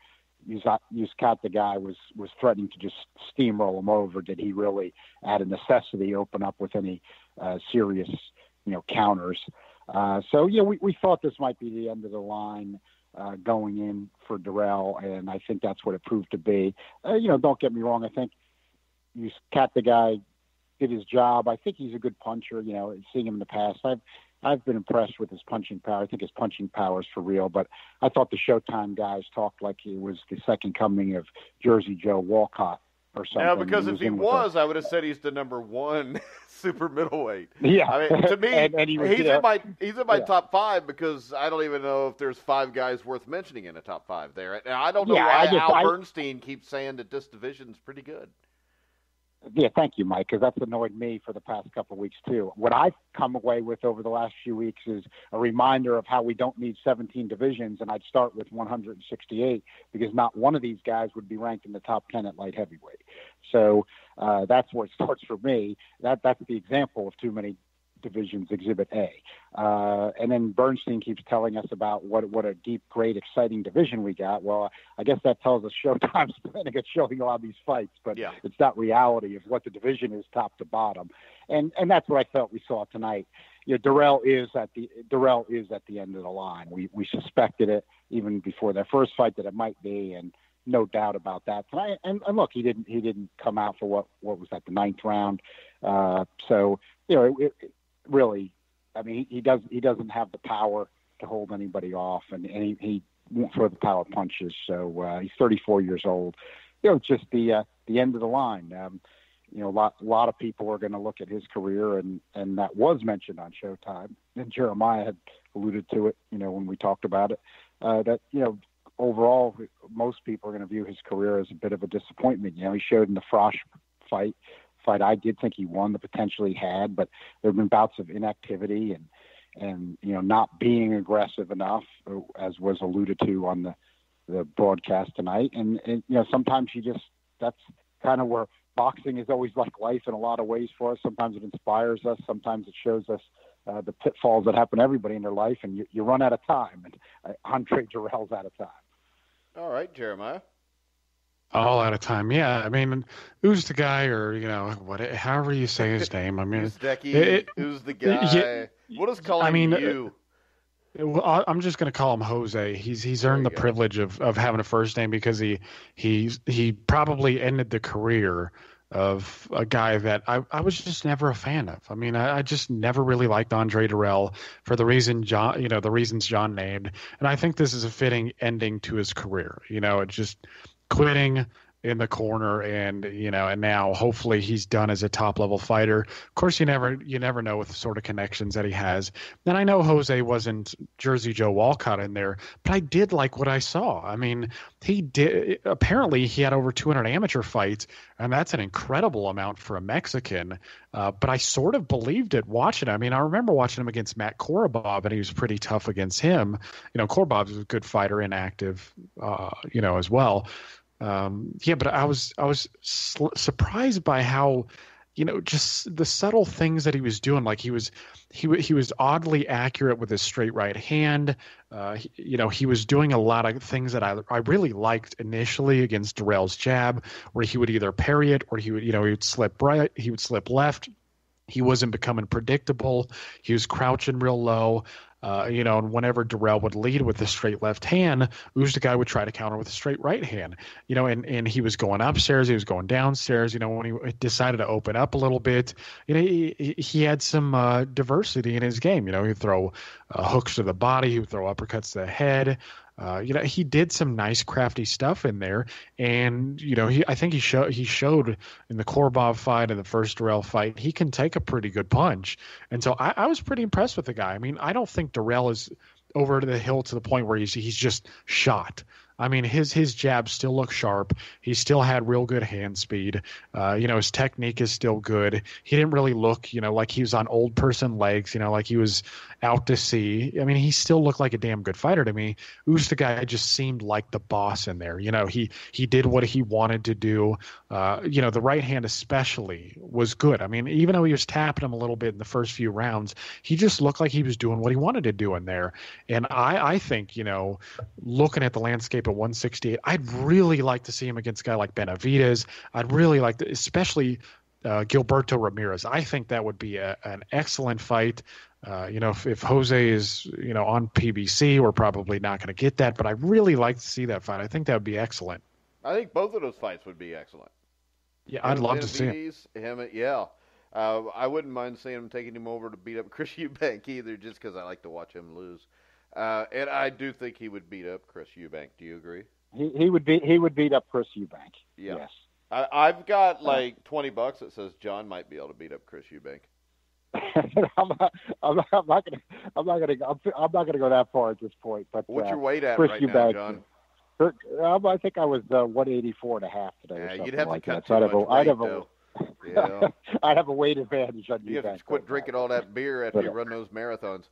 [SPEAKER 3] Yuskat, the guy, was threatening to just steamroll him over, did he really, out of necessity, open up with any serious, counters. We thought this might be the end of the line going in for Durrell, and I think that's what it proved to be. Don't get me wrong. I think Yuskat, the guy, did his job. I think he's a good puncher. Seeing him in the past, I've been impressed with his punching power. I think his punching power is for real. But I thought the Showtime guys talked like he was the second coming of Jersey Joe Walcott or something.
[SPEAKER 1] Yeah, because if he was, I would have said he's the number 1 super middleweight.
[SPEAKER 3] Yeah,
[SPEAKER 1] to me, and he's in my top 5 because I don't even know if there's 5 guys worth mentioning in the top 5 there. And I don't know why Al Bernstein keeps saying that this division's pretty good.
[SPEAKER 3] Yeah, thank you, Mike, because that's annoyed me for the past couple of weeks, too. What I've come away with over the last few weeks is a reminder of how we don't need 17 divisions, and I'd start with 168 because not one of these guys would be ranked in the top 10 at light heavyweight. So that's where it starts for me. That's the example of too many divisions, Exhibit A. And then Bernstein keeps telling us about what a deep, great, exciting division we got. Well, I guess that tells us Showtime's planning on showing a lot of these fights, but It's not reality of what the division is top to bottom. And that's what I felt we saw tonight. Durrell is at the end of the line. We suspected it even before their first fight that it might be, and no doubt about that tonight. And look, he didn't come out for what was that, the 9th round. Really, he doesn't have the power to hold anybody off, and he won't throw the power punches. So he's 34 years old. It's just the end of the line. A lot of people are going to look at his career, and that was mentioned on Showtime. And Jeremiah had alluded to it, when we talked about it. That overall, most people are going to view his career as a bit of a disappointment. He showed in the Frosch fight. I did think he won the potential he had, but there have been bouts of inactivity and not being aggressive enough, as was alluded to on the broadcast tonight. And sometimes that's kind of where boxing is always like life in a lot of ways for us. Sometimes it inspires us. Sometimes it shows us the pitfalls that happen to everybody in their life, and you run out of time. And Andre Durrell's out of time.
[SPEAKER 1] All right, Jeremiah.
[SPEAKER 2] All out of time. Yeah, who's the guy, or however you say his name.
[SPEAKER 1] Uzdecki, who's the guy? What is calling you?
[SPEAKER 2] Well, I'm just going to call him Jose. He's earned the privilege of having a first name because he probably ended the career of a guy that I was just never a fan of. I just never really liked Andre Durrell for the reasons John named, and I think this is a fitting ending to his career. Just quitting, in the corner, and and now hopefully he's done as a top level fighter. Of course, you never know with the sort of connections that he has. And I know Jose wasn't Jersey Joe Walcott in there, but I did like what I saw. I mean, apparently he had over 200 amateur fights, and that's an incredible amount for a Mexican. But I sort of believed it watching. I mean, I remember watching him against Matt Korobov, and he was pretty tough against him. Korobov is a good fighter, inactive, as well. But I was surprised by how, just the subtle things that he was doing. Like he was oddly accurate with his straight right hand. He was doing a lot of things that I really liked initially against Durrell's jab, where he would either parry it or he would slip right, he would slip left. He wasn't becoming predictable. He was crouching real low. And whenever Durrell would lead with the straight left hand, Uzdegay would try to counter with a straight right hand. And he was going upstairs, he was going downstairs. When he decided to open up a little bit, he had some diversity in his game. He'd throw hooks to the body, he would throw uppercuts to the head. He did some nice crafty stuff in there, and I think he showed in the Korobov fight and the first Durrell fight he can take a pretty good punch, and so I was pretty impressed with the guy. I mean, I don't think Durrell is over the hill to the point where he's just shot. I mean, his jab still looks sharp. He still had real good hand speed. His technique is still good. He didn't really look, like he was on old person legs, like he was out to sea. I mean, he still looked like a damn good fighter to me. Uzdegay just seemed like the boss in there. He did what he wanted to do. The right hand especially was good. I mean, even though he was tapping him a little bit in the first few rounds, he just looked like he was doing what he wanted to do in there. And I think, looking at the landscape at 168, I'd really like to see him against a guy like Benavidez. I'd really like to, especially Gilberto Ramirez. I think that would be an excellent fight. If Jose is, on PBC, we're probably not going to get that, but I really like to see that fight. I think that would be excellent.
[SPEAKER 1] I think both of those fights would be excellent.
[SPEAKER 2] Yeah, I'd love to see
[SPEAKER 1] him. Yeah. I wouldn't mind seeing him taking him over to beat up Chris Eubank either, just because I like to watch him lose. And I do think he would beat up Chris Eubank. Do you agree?
[SPEAKER 3] He would beat up Chris Eubank. Yeah. Yes.
[SPEAKER 1] I've got like $20 that says John might be able to beat up Chris Eubank.
[SPEAKER 3] I'm not gonna go that far at this point. But
[SPEAKER 1] what's your weight at
[SPEAKER 3] Chris
[SPEAKER 1] right
[SPEAKER 3] Eubank,
[SPEAKER 1] now, John?
[SPEAKER 3] I think I was 184.5 today.
[SPEAKER 1] Yeah,
[SPEAKER 3] or something
[SPEAKER 1] you'd have
[SPEAKER 3] like
[SPEAKER 1] to cut
[SPEAKER 3] that.
[SPEAKER 1] too much weight, though.
[SPEAKER 3] Yeah. I'd have a weight advantage on
[SPEAKER 1] you
[SPEAKER 3] Eubank.
[SPEAKER 1] have to quit drinking all that beer after you run those marathons.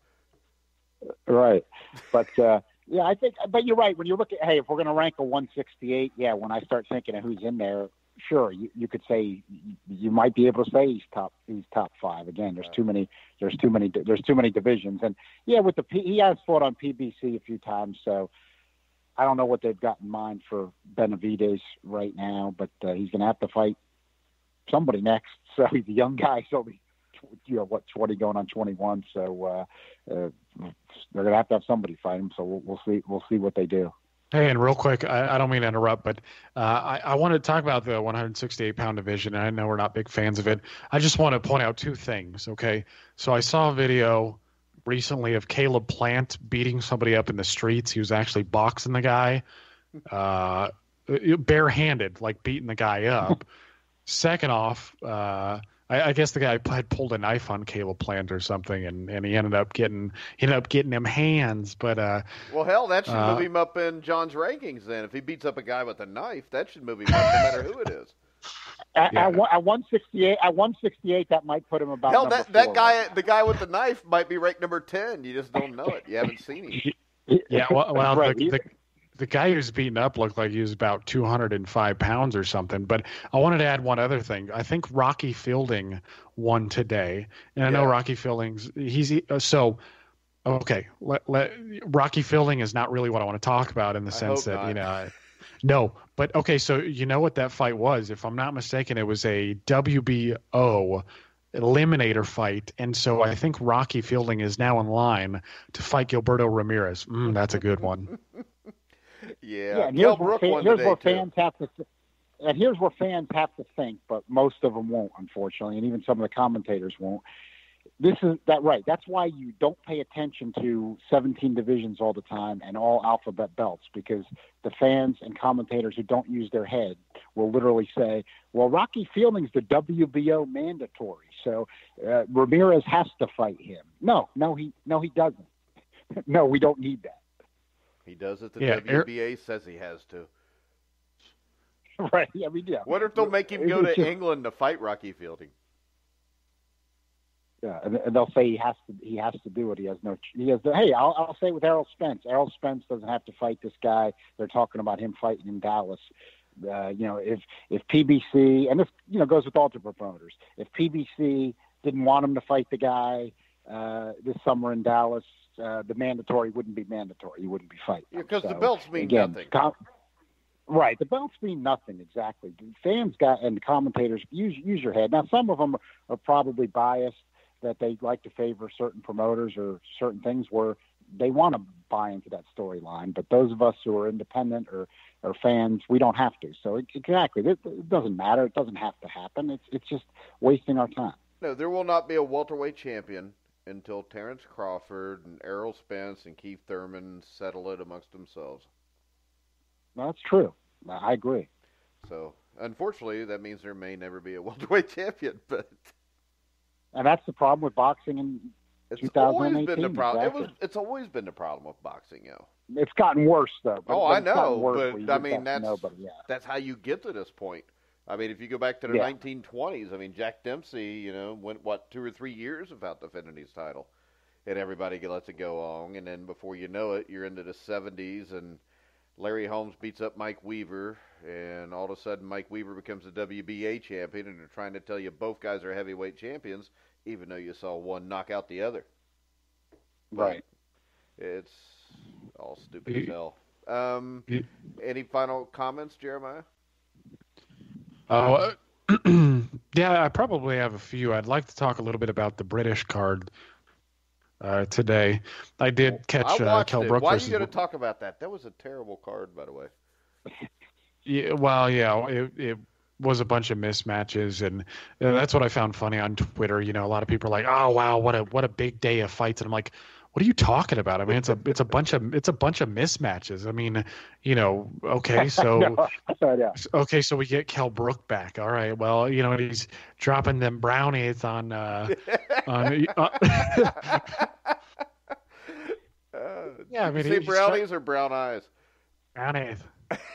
[SPEAKER 3] Right, but yeah, I think. But you're right. When you look at, hey, if we're going to rank a 168, yeah, when I start thinking of who's in there, sure, you could say, you might be able to say he's top five. Again, there's too many divisions, and yeah, he has fought on PBC a few times, so I don't know what they've got in mind for Benavidez right now, but he's going to have to fight somebody next. So he's a young guy, so 20 going on 21, so they're going to have somebody fight him. So we'll see what they do.
[SPEAKER 2] Hey, and real quick, I don't mean to interrupt, but I want to talk about the 168-pound division. I know we're not big fans of it. I just want to point out two things, okay? So I saw a video recently of Caleb Plant beating somebody up in the streets. He was actually boxing the guy barehanded, like beating the guy up. Second off, I guess the guy had pulled a knife on Caleb Plant or something, and he ended up getting him hands. But
[SPEAKER 1] well, hell, that should move him up in John's rankings. Then, if he beats up a guy with a knife, that should move him up, no matter who it is.
[SPEAKER 3] At 168, that might put him about.
[SPEAKER 1] Hell, that guy, the guy with the knife, might be ranked number 10. You just don't know it. You haven't seen him.
[SPEAKER 2] Yeah, well,
[SPEAKER 3] right.
[SPEAKER 2] The guy who's beaten up looked like he was about 205 pounds or something. But I wanted to add one other thing. I think Rocky Fielding won today, and I know Rocky Fielding's okay. Rocky Fielding is not really what I want to talk about in the sense that no. But okay, so you know what that fight was? If I'm not mistaken, it was a WBO eliminator fight, and so I think Rocky Fielding is now in line to fight Gilberto Ramirez. That's a good one.
[SPEAKER 1] Yeah,
[SPEAKER 3] and here's where fans have to think, but most of them won't, unfortunately, and even some of the commentators won't. This is that right. That's why you don't pay attention to 17 divisions all the time and all alphabet belts, because the fans and commentators who don't use their head will literally say, well, Rocky Fielding's the WBO mandatory, so Ramirez has to fight him. No, he doesn't. No, we don't need that.
[SPEAKER 1] He does it. The WBA says he has to.
[SPEAKER 3] Right. Yeah, we do.
[SPEAKER 1] What if they'll make him go to England to fight Rocky Fielding?
[SPEAKER 3] Yeah, and they'll say he has to do it. Hey, I'll say with Errol Spence. Errol Spence doesn't have to fight this guy. They're talking about him fighting in Dallas. If PBC, and this goes with all the promoters, if PBC didn't want him to fight the guy this summer in Dallas, the mandatory wouldn't be mandatory. He wouldn't be fighting.
[SPEAKER 1] Because the belts mean nothing.
[SPEAKER 3] Right, the belts mean nothing, exactly. Fans and the commentators use your head. Now, some of them are probably biased, that they like to favor certain promoters or certain things where they want to buy into that storyline. But those of us who are independent or fans, we don't have to. So exactly, it doesn't matter. It doesn't have to happen. It's just wasting our time.
[SPEAKER 1] No, there will not be a welterweight champion until Terrence Crawford and Errol Spence and Keith Thurman settle it amongst themselves.
[SPEAKER 3] That's true. I agree.
[SPEAKER 1] So, unfortunately, that means there may never be a welterweight champion, but...
[SPEAKER 3] And that's the problem with boxing in 2018.
[SPEAKER 1] Been the problem.
[SPEAKER 3] Exactly.
[SPEAKER 1] It's always been the problem with boxing,
[SPEAKER 3] It's gotten worse, though.
[SPEAKER 1] I know, but I mean,
[SPEAKER 3] that's
[SPEAKER 1] how you get to this point. I mean, if you go back to the 1920s, I mean, Jack Dempsey, went, 2 or 3 years without defending his title, and everybody lets it go on, and then before you know it, you're into the 70s, and Larry Holmes beats up Mike Weaver, and all of a sudden Mike Weaver becomes a WBA champion, and they're trying to tell you both guys are heavyweight champions, even though you saw one knock out the other.
[SPEAKER 3] Right.
[SPEAKER 1] It's all stupid as hell. Any final comments, Jeremiah?
[SPEAKER 2] Yeah, I probably have a few. I'd like to talk a little bit about the British card today. I did catch Kell Brook.
[SPEAKER 1] Why are you going to talk about that? That was a terrible card, by the way.
[SPEAKER 2] Yeah, well, it was a bunch of mismatches, and that's what I found funny on Twitter. A lot of people are like, "Oh wow, what a big day of fights," and I'm like, "What are you talking about? I mean, it's a bunch of mismatches. I mean, okay, so okay, so we get Kell Brook back. All right, well, he's dropping them brownies on yeah, I mean,
[SPEAKER 1] see brownies or brown eyes?
[SPEAKER 2] Brownies.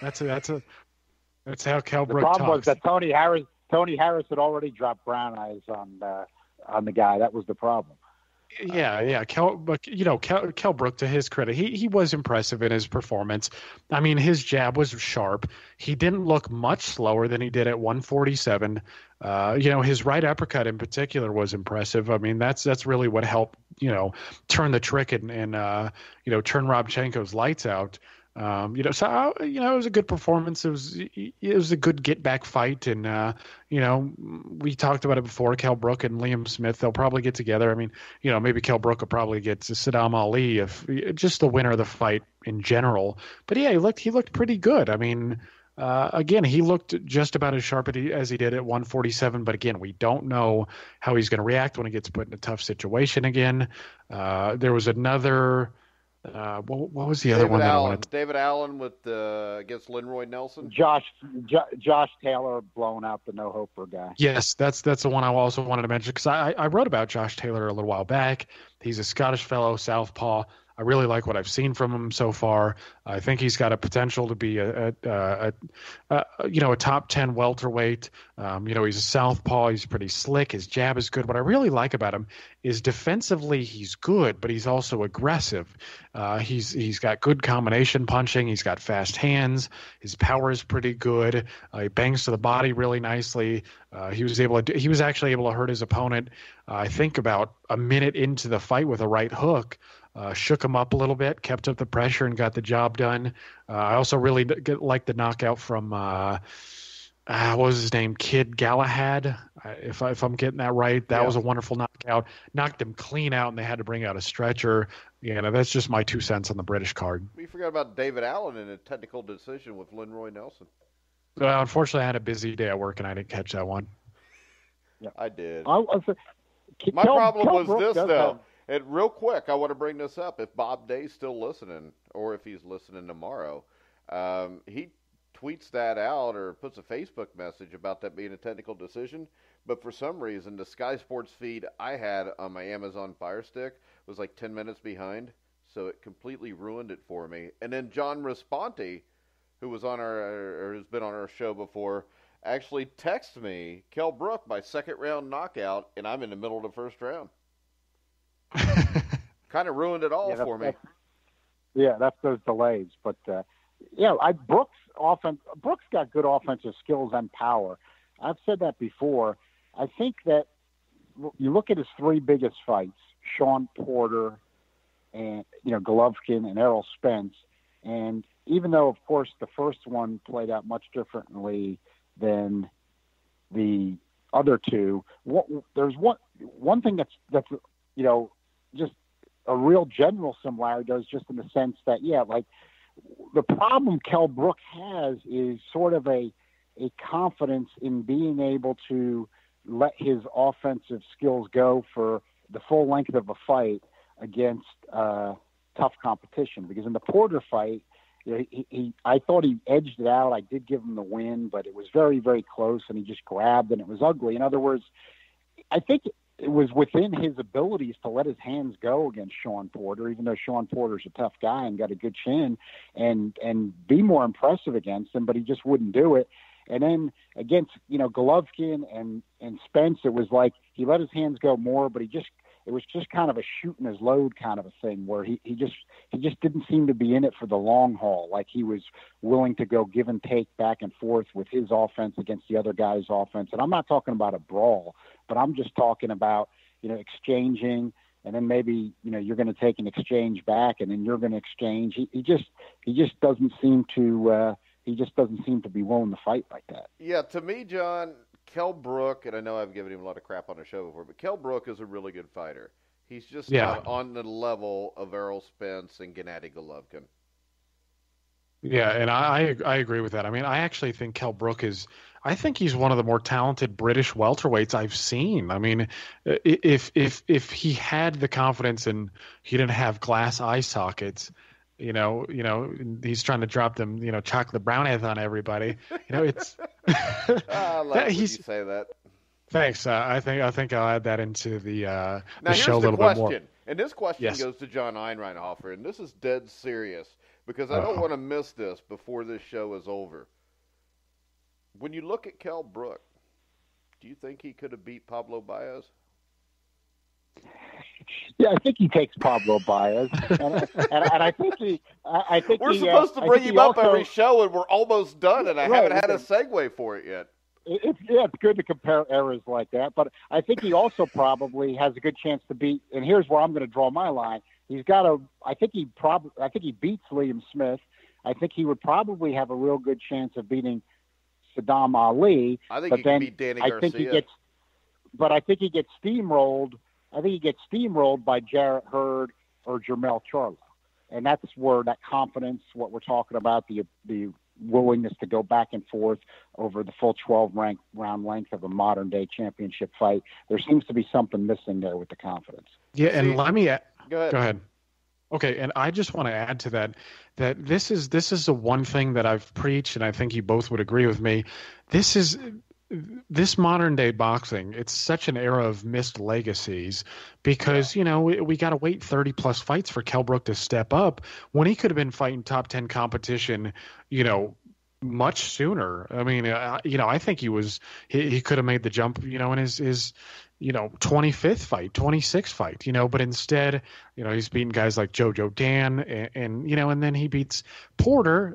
[SPEAKER 2] That's how Kell Brook
[SPEAKER 3] talks.
[SPEAKER 2] The
[SPEAKER 3] problem was that Tony Harris had already dropped brown eyes on the guy. That was the problem.
[SPEAKER 2] Yeah. Kell Brook, to his credit, he was impressive in his performance. I mean, his jab was sharp. He didn't look much slower than he did at 147. His right uppercut in particular was impressive. I mean, that's really what helped, turn the trick and turn Robchenko's lights out. So it was a good performance. It was a good get back fight, and we talked about it before. Kell Brook and Liam Smith, they'll probably get together. I mean, maybe Kell Brook will probably get to Saddam Ali if just the winner of the fight in general. But yeah, he looked pretty good. I mean, again, he looked just about as sharp as he did at 147. But again, we don't know how he's going to react when he gets put in a tough situation again. There was another. What was the other one that I wanted?
[SPEAKER 1] David Allen against Linroy Nelson.
[SPEAKER 3] Josh Taylor blowing out the no hoper guy.
[SPEAKER 2] Yes, that's the one I also wanted to mention, because I wrote about Josh Taylor a little while back. He's a Scottish fellow, southpaw. I really like what I've seen from him so far. I think he's got a potential to be a top 10 welterweight. He's a southpaw. He's pretty slick. His jab is good. What I really like about him is defensively he's good, but he's also aggressive. He's got good combination punching. He's got fast hands. His power is pretty good. He bangs to the body really nicely. He was actually able to hurt his opponent, I think about a minute into the fight with a right hook. Shook him up a little bit, kept up the pressure, and got the job done. I also really like the knockout from what was his name, Kid Galahad, if I'm getting that right. That was a wonderful knockout. Knocked him clean out, and they had to bring out a stretcher. That's just my 2 cents on the British card.
[SPEAKER 1] We forgot about David Allen in a technical decision with Linroy Nelson.
[SPEAKER 2] Unfortunately, I had a busy day at work, and I didn't catch that one.
[SPEAKER 1] Yeah, I did. My problem was this, though. And real quick, I want to bring this up. If Bob Day's still listening, or if he's listening tomorrow, he tweets that out or puts a Facebook message about that being a technical decision. But for some reason, the Sky Sports feed I had on my Amazon Fire Stick was like 10 minutes behind, so it completely ruined it for me. And then John Responti, who was on or who's been on our show before, actually texted me, Kell Brook, my second round knockout, and I'm in the middle of the first round. Kind of ruined it all for me.
[SPEAKER 3] That's those delays. But Brooks got good offensive skills and power. I've said that before. I think that you look at his three biggest fights: Sean Porter, and Golovkin and Errol Spence. And even though, of course, the first one played out much differently than the other two, there's one thing that's just a real general similarity does, just in the sense that, the problem Kell Brook has is sort of a confidence in being able to let his offensive skills go for the full length of a fight against tough competition. Because in the Porter fight, I thought he edged it out. I did give him the win, but it was very, very close, and he just grabbed, and it was ugly. In other words, I think it was within his abilities to let his hands go against Sean Porter, even though Sean Porter's a tough guy and got a good chin, and be more impressive against him, but he just wouldn't do it. And then against, Golovkin and Spence, it was like he let his hands go more, but it was just kind of a shooting his load kind of a thing, where he just didn't seem to be in it for the long haul. Like he was willing to go give and take back and forth with his offense against the other guy's offense. And I'm not talking about a brawl, but I'm just talking about, exchanging, and then maybe, you're going to take an exchange back, and then you're going to exchange. He just doesn't seem to be willing to fight like that.
[SPEAKER 1] Yeah, to me, John, Kell Brook, and I know I've given him a lot of crap on the show before, but Kell Brook is a really good fighter. He's just not on the level of Errol Spence and Gennady Golovkin.
[SPEAKER 2] Yeah, and I agree with that. I mean, I actually think Kell Brook I think he's one of the more talented British welterweights I've seen. I mean, if he had the confidence and he didn't have glass eye sockets, he's trying to drop them, chocolate brownies on everybody. It's.
[SPEAKER 1] I love when you say that.
[SPEAKER 2] Thanks. I think I'll add that into the
[SPEAKER 1] now
[SPEAKER 2] show a little bit more.
[SPEAKER 1] And this question goes to John Einreinhofer, and this is dead serious because I don't want to miss this before this show is over. When you look at Kell Brook, do you think he could have beat Pablo Baez?
[SPEAKER 3] Yeah, I think he takes Pablo Baez, and I think
[SPEAKER 1] we're supposed to bring him up every show, and we're almost done, and I haven't had a segue for it yet.
[SPEAKER 3] It's good to compare eras like that, but I think he also probably has a good chance to beat. And here's where I'm going to draw my line. I think he beats Liam Smith. I think he would probably have a real good chance of beating Saddam Ali.
[SPEAKER 1] I think he can beat Danny Garcia.
[SPEAKER 3] I think he gets steamrolled. I think he gets steamrolled by Jarrett Hurd or Jermell Charlo. And that's where that confidence, what we're talking about, the willingness to go back and forth over the full 12-round length of a modern-day championship fight, there seems to be something missing there with the confidence.
[SPEAKER 2] Yeah, and let me
[SPEAKER 1] go
[SPEAKER 2] ahead. Okay, and I just want to add to that this is the one thing that I've preached, and I think you both would agree with me. This modern day boxing, it's such an era of missed legacies because, we got to wait 30 plus fights for Kell Brook to step up when he could have been fighting top 10 competition, much sooner. I mean, I think he could have made the jump, in his 25th fight, 26th fight, but instead, he's beating guys like Jojo Dan and then he beats Porter,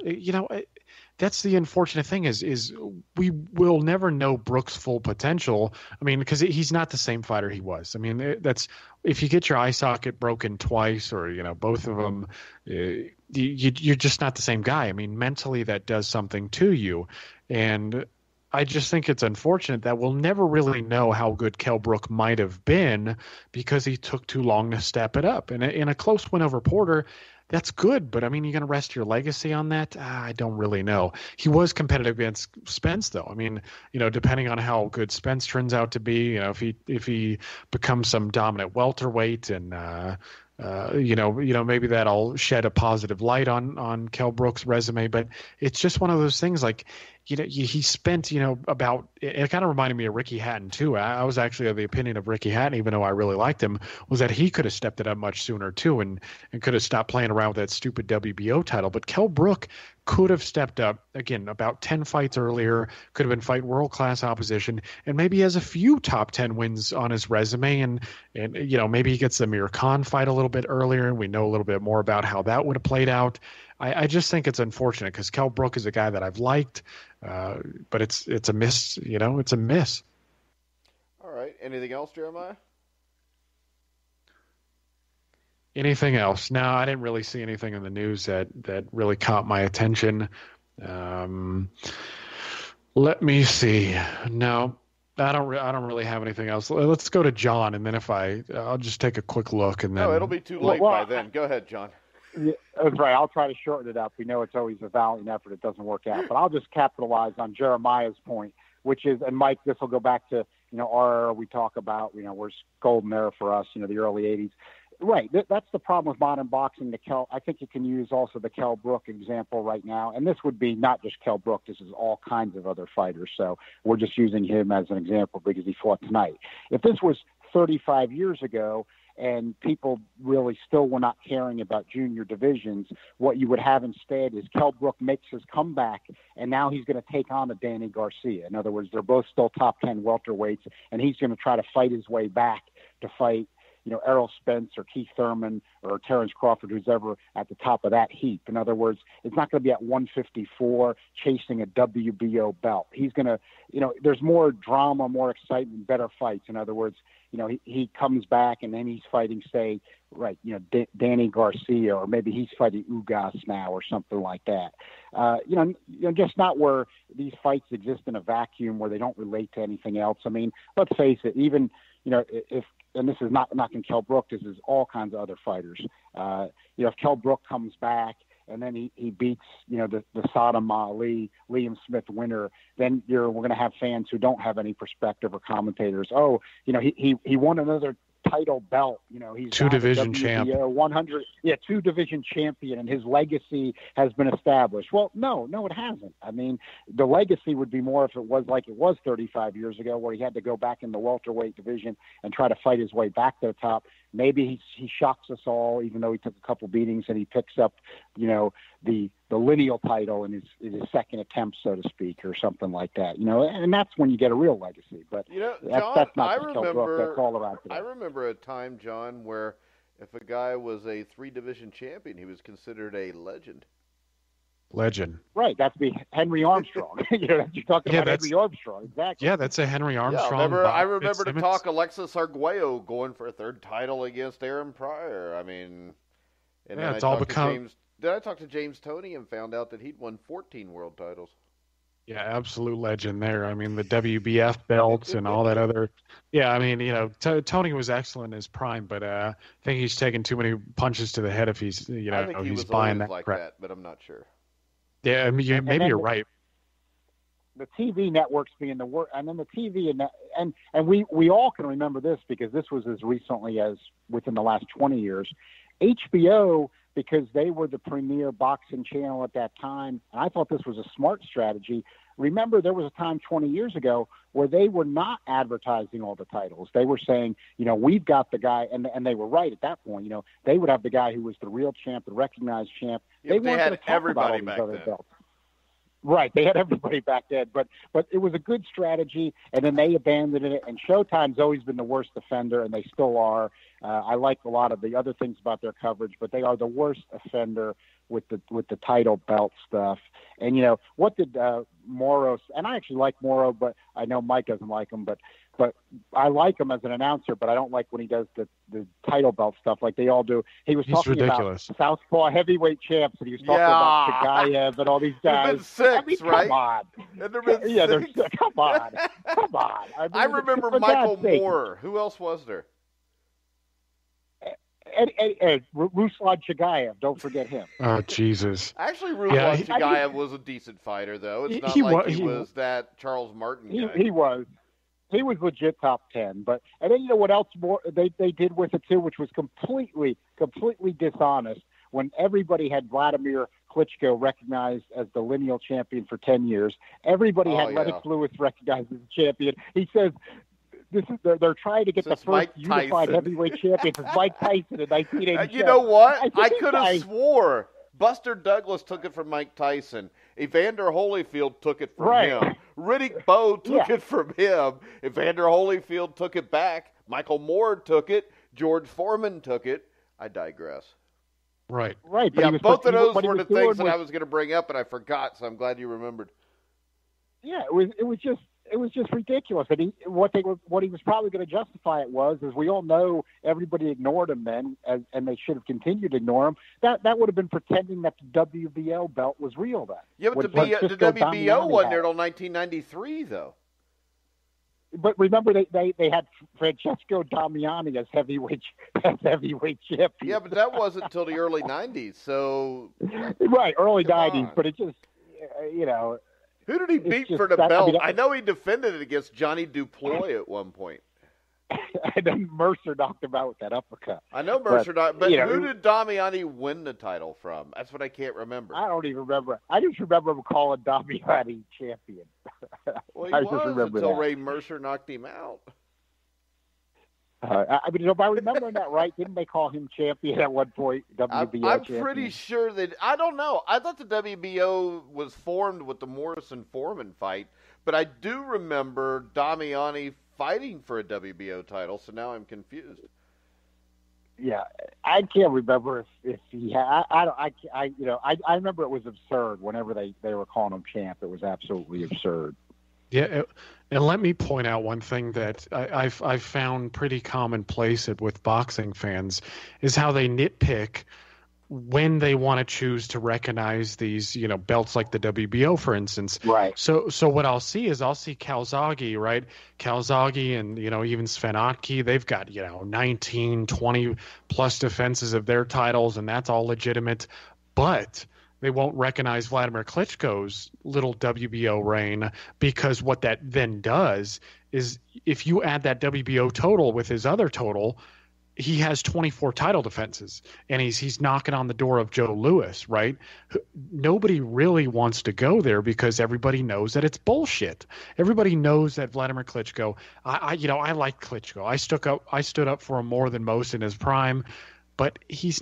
[SPEAKER 2] That's the unfortunate thing is we will never know Brook's full potential. I mean, because he's not the same fighter he was. I mean, that's if you get your eye socket broken twice or, both of them, you're just not the same guy. I mean, mentally that does something to you. And I just think it's unfortunate that we'll never really know how good Kell Brook might have been because he took too long to step it up. And in a close win over Porter, that's good, but I mean, you're going to rest your legacy on that? I don't really know. He was competitive against Spence, though. I mean, depending on how good Spence turns out to be, if he becomes some dominant welterweight, and maybe that'll shed a positive light on Kell Brook's resume. But it's just one of those things, like, he spent, about, it kind of reminded me of Ricky Hatton too. I was actually of the opinion of Ricky Hatton, even though I really liked him, was that he could have stepped it up much sooner too, and could have stopped playing around with that stupid WBO title. But Kell Brook could have stepped up, again, about 10 fights earlier, could have been fighting world-class opposition, and maybe he has a few top 10 wins on his resume, and maybe he gets the Amir Khan fight a little bit earlier, and we know a little bit more about how that would have played out. I just think it's unfortunate, because Kell Brook is a guy that I've liked, but it's a miss, it's a miss.
[SPEAKER 1] All right. Anything else, Jeremiah?
[SPEAKER 2] Anything else? No, I didn't really see anything in the news that really caught my attention. Let me see. No, I don't really have anything else. Let's go to John, and then I'll just take a quick look, and then.
[SPEAKER 1] No, it'll be too late by then. Go ahead, John.
[SPEAKER 3] Yeah, that's right. I'll try to shorten it up. We know it's always a valiant effort. It doesn't work out. But I'll just capitalize on Jeremiah's point, which is, and Mike, this will go back to, we talk about, where's golden era for us, the early 80s. Right. That's the problem with modern boxing. I think you can use also the Kell Brook example right now. And this would be not just Kell Brook. This is all kinds of other fighters. So we're just using him as an example because he fought tonight. If this was 35 years ago, and people really still were not caring about junior divisions, what you would have instead is Kell Brook makes his comeback, and now he's going to take on a Danny Garcia. In other words, they're both still top 10 welterweights, and he's going to try to fight his way back to fight, Errol Spence or Keith Thurman or Terrence Crawford, who's ever at the top of that heap. In other words, it's not going to be at 154 chasing a WBO belt. He's going to, there's more drama, more excitement, better fights. In other words, he comes back and then he's fighting, say, Danny Garcia, or maybe he's fighting Ugas now or something like that. Just not where these fights exist in a vacuum where they don't relate to anything else. I mean, let's face it, even, and this is not knocking Kell Brook, this is all kinds of other fighters. If Kell Brook comes back and then he beats, the Saddam Ali, Liam Smith winner, then we're going to have fans who don't have any perspective or commentators. Oh, he won another title belt. He's
[SPEAKER 2] two-division champ.
[SPEAKER 3] 100, 2-division champion, and his legacy has been established. Well, no, it hasn't. I mean, the legacy would be more if it was like it was 35 years ago, where he had to go back in the welterweight division and try to fight his way back to the top. Maybe he shocks us all, even though he took a couple beatings, and he picks up, the lineal title in his second attempt, so to speak, or something like that. And that's when you get a real legacy. But
[SPEAKER 1] John,
[SPEAKER 3] that's not just Kell Brook. That's all around today.
[SPEAKER 1] I remember a time, John, where if a guy was a 3-division champion, he was considered a legend.
[SPEAKER 3] Right, that's Henry Armstrong. You're talking about Henry Armstrong, exactly.
[SPEAKER 2] Yeah, that's a Henry Armstrong.
[SPEAKER 1] Yeah, I remember to talk Alexis Arguello going for a third title against Aaron Pryor. I mean, and
[SPEAKER 2] it's all become.
[SPEAKER 1] Then I talked to James Toney and found out that he'd won 14 world titles.
[SPEAKER 2] Yeah, absolute legend there. I mean, the WBF belts and all that other. Yeah, I mean, Toney was excellent in his prime, but I think he's taken too many punches to the head if he's,
[SPEAKER 1] I think he
[SPEAKER 2] he's
[SPEAKER 1] was
[SPEAKER 2] buying that
[SPEAKER 1] like
[SPEAKER 2] crap.
[SPEAKER 1] that, but I'm not sure.
[SPEAKER 2] Yeah, I mean, maybe you're right.
[SPEAKER 3] The TV networks being the worst, and then the TV and we all can remember this because this was as recently as within the last 20 years. HBO, because they were the premier boxing channel at that time, and I thought this was a smart strategy. Remember, there was a time 20 years ago where they were not advertising all the titles. They were saying, we've got the guy, and they were right at that point. They would have the guy who was the real champ, the recognized champ.
[SPEAKER 1] They had everybody back then. Belts.
[SPEAKER 3] Right, they had everybody back then, but it was a good strategy, and then they abandoned it. And Showtime's always been the worst offender, and they still are. I like a lot of the other things about their coverage, but they are the worst offender with the title belt stuff. And what did Morrow? And I actually like Morrow, but I know Mike doesn't like him. But I like him as an announcer, but I don't like when he does the title belt stuff like they all do. He's talking
[SPEAKER 2] ridiculous.
[SPEAKER 3] About Southpaw heavyweight champs, and he was talking about Shagayev and all these guys.
[SPEAKER 1] There's been 6,
[SPEAKER 3] right?
[SPEAKER 1] Come on. And there been 6.
[SPEAKER 3] Come on. I
[SPEAKER 1] remember Michael Moore. Who else was there?
[SPEAKER 3] And Ruslan Chagayev, don't forget him.
[SPEAKER 2] Oh, Jesus.
[SPEAKER 1] Actually, Ruslan Chagayev was a decent fighter, though. It's not he was that Charles Martin guy.
[SPEAKER 3] He was. He was legit top 10. And then, you know what else more they did with it, too, which was completely dishonest. When everybody had Vladimir Klitschko recognized as the lineal champion for 10 years, everybody had Lennox Lewis recognized as a champion. He says they're trying to get the first unified heavyweight champion. It's Mike Tyson in 1987.
[SPEAKER 1] You know what? I could have swore Buster Douglas took it from Mike Tyson. Evander Holyfield took it from him. Riddick Bowe took it from him. Evander Holyfield took it back. Michael Moore took it. George Foreman took it. I digress.
[SPEAKER 2] Right.
[SPEAKER 3] But
[SPEAKER 1] yeah, both of those were the things that I was going to bring up, and I forgot, so I'm glad you remembered.
[SPEAKER 3] Yeah, it was just ridiculous. And what he was probably going to justify it was, as we all know, everybody ignored him then, and they should have continued to ignore him. That would have been pretending that the WBO belt was real then.
[SPEAKER 1] Yeah, but the WBO wasn't there until 1993, though.
[SPEAKER 3] But remember, they had Francesco Damiani as heavyweight champion.
[SPEAKER 1] Yeah, but that wasn't until the early 90s, so...
[SPEAKER 3] Right, early 90s, but it just, you know...
[SPEAKER 1] Who did he beat for the belt? I know he defended it against Johnny Duploi at one point.
[SPEAKER 3] And then Mercer knocked him out with that uppercut.
[SPEAKER 1] I know Mercer knocked, but who did Damiani win the title from? That's what I can't remember.
[SPEAKER 3] I don't even remember. I just remember him calling Damiani champion.
[SPEAKER 1] Well, he was until Ray Mercer knocked him out.
[SPEAKER 3] I mean, if I remember that right, didn't they call him champion at one point? WBO
[SPEAKER 1] I'm
[SPEAKER 3] champion?
[SPEAKER 1] pretty sure that I don't know. I thought the WBO was formed with the Morrison Foreman fight, but I do remember Damiani fighting for a WBO title. So now I'm confused.
[SPEAKER 3] Yeah, I can't remember if he had. I remember it was absurd whenever they were calling him champ. It was absolutely absurd.
[SPEAKER 2] Yeah, and let me point out one thing that I've found pretty commonplace with boxing fans is how they nitpick when they want to choose to recognize these, belts like the WBO, for instance.
[SPEAKER 3] Right.
[SPEAKER 2] So what I'll see Calzaghe, right? Calzaghe and, even Sven Otke, they've got, 19, 20 plus defenses of their titles, and that's all legitimate. But they won't recognize Vladimir Klitschko's little WBO reign, because what that then does is if you add that WBO total with his other total, he has 24 title defenses, and he's knocking on the door of Joe Louis, right? Nobody really wants to go there because everybody knows that it's bullshit. Everybody knows that Vladimir Klitschko, I like Klitschko. I stood up for him more than most in his prime. But his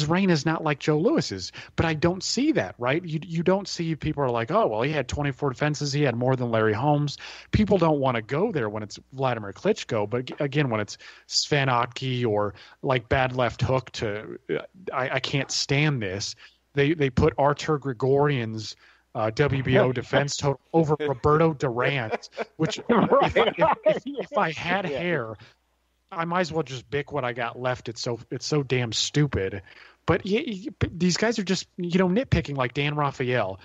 [SPEAKER 2] reign is not like Joe Louis's. But I don't see that, right? You don't see people are like, oh, well, he had 24 defenses. He had more than Larry Holmes. People don't want to go there when it's Vladimir Klitschko. But again, when it's Sven Otke or like bad left hook I can't stand this. They put Artur Grigorian's WBO defense total over Roberto Duran's, which if I had hair, I might as well just bick what I got left. It's so damn stupid. But these guys are just, nitpicking like Dan Rafael,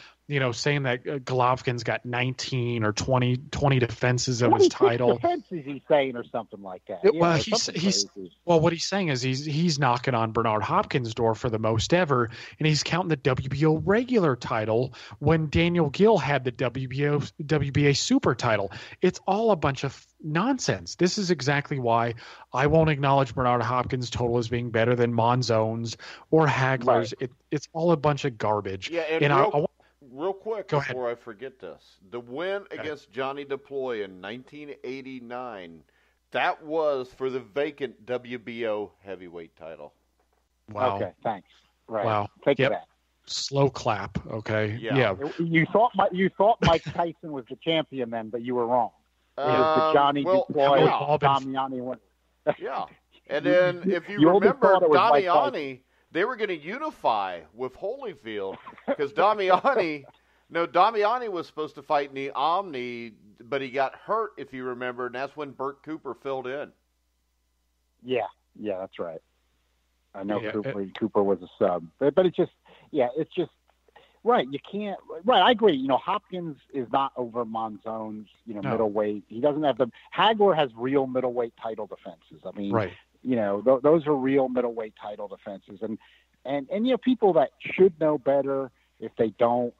[SPEAKER 2] saying that Golovkin's got 19 or 20 defenses of his title.
[SPEAKER 3] Defenses he's saying or something like that.
[SPEAKER 2] What he's saying is he's knocking on Bernard Hopkins' door for the most ever, and he's counting the WBO regular title when Daniel Gill had the WBA super title. It's all a bunch of nonsense. This is exactly why I won't acknowledge Bernard Hopkins' total as being better than Monzone's or Hagler's. Right. It's all a bunch of garbage.
[SPEAKER 1] Yeah, and real quick before I forget this, the win against Johnny Deploy in 1989, that was for the vacant WBO heavyweight title.
[SPEAKER 2] Wow.
[SPEAKER 3] Okay, thanks. Right.
[SPEAKER 2] Wow.
[SPEAKER 3] Take it back.
[SPEAKER 2] Slow clap. Okay.
[SPEAKER 1] Yeah.
[SPEAKER 3] You thought Mike Tyson was the champion then, but you were wrong. It was the Johnny Deploy, Damiani win.
[SPEAKER 1] Yeah. And then if you remember Damiani, they were going to unify with Holyfield because Damiani was supposed to fight in the Omni, but he got hurt, if you remember, and that's when Burt Cooper filled in. Yeah,
[SPEAKER 3] that's right. I know Cooper was a sub, but it's just right. You can't. Right, I agree. Hopkins is not over Monzone's. Middleweight. He doesn't have the. Hagler has real middleweight title defenses. I mean,
[SPEAKER 2] right.
[SPEAKER 3] those are real middleweight title defenses. And people that should know better, if they don't,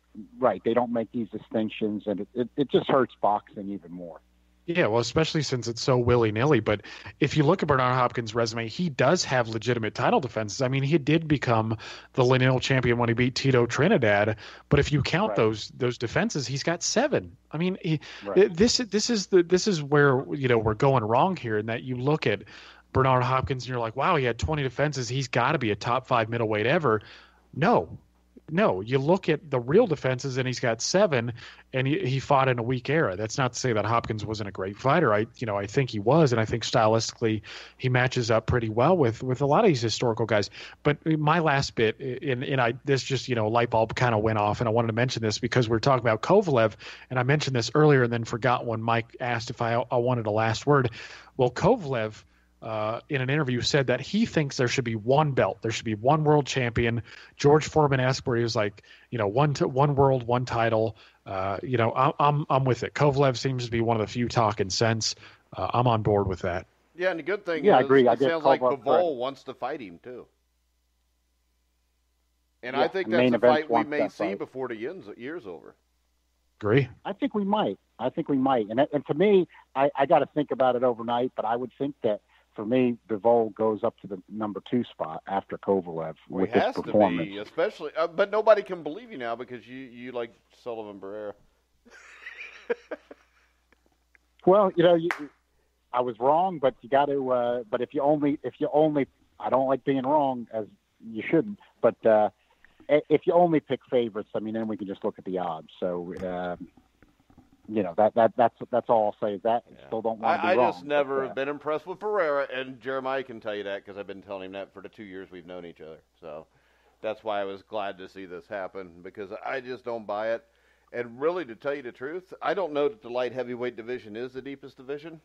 [SPEAKER 3] they don't make these distinctions, and it just hurts boxing even more.
[SPEAKER 2] Yeah, well, especially since it's so willy-nilly. But if you look at Bernard Hopkins' resume, he does have legitimate title defenses. I mean, he did become the lineal champion when he beat Tito Trinidad. But if you count those defenses, he's got 7. I mean, this is where we're going wrong here, in that you look at Bernard Hopkins and you're like, wow, he had 20 defenses. He's got to be a top 5 middleweight ever. No, you look at the real defenses, and he's got 7, and he fought in a weak era. That's not to say that Hopkins wasn't a great fighter. I think he was, and I think stylistically he matches up pretty well with a lot of these historical guys. But my last bit, this just light bulb kind of went off, and I wanted to mention this because we're talking about Kovalev, and I mentioned this earlier and then forgot when Mike asked if I wanted a last word. Well, Kovalev, in an interview, said that he thinks there should be one belt. There should be one world champion. George Foreman-esque, where he was like, one world, one title. I'm with it. Kovalev seems to be one of the few talking sense. I'm on board with that.
[SPEAKER 1] Yeah, and the good thing
[SPEAKER 3] I
[SPEAKER 1] is,
[SPEAKER 3] agree.
[SPEAKER 1] it sounds like Bivol wants to fight him too. And I think that's a fight we may see before the year's over.
[SPEAKER 2] Agree.
[SPEAKER 3] I think we might. And to me, I got to think about it overnight, but I would think that, for me, Bivol goes up to the number 2 spot after Kovalev with his performance.
[SPEAKER 1] To be, especially, but nobody can believe you now because you like Wilder-Barrera.
[SPEAKER 3] Well, I was wrong, but you got to. But if you only, I don't like being wrong, as you shouldn't. But if you only pick favorites, then we can just look at the odds. So. That's all I'll say is that. Still don't want to be wrong.
[SPEAKER 1] I just never have been impressed with Barrera, and Jeremiah can tell you that because I've been telling him that for the 2 years we've known each other. So that's why I was glad to see this happen, because I just don't buy it. And really, to tell you the truth, I don't know that the light heavyweight division is the deepest division,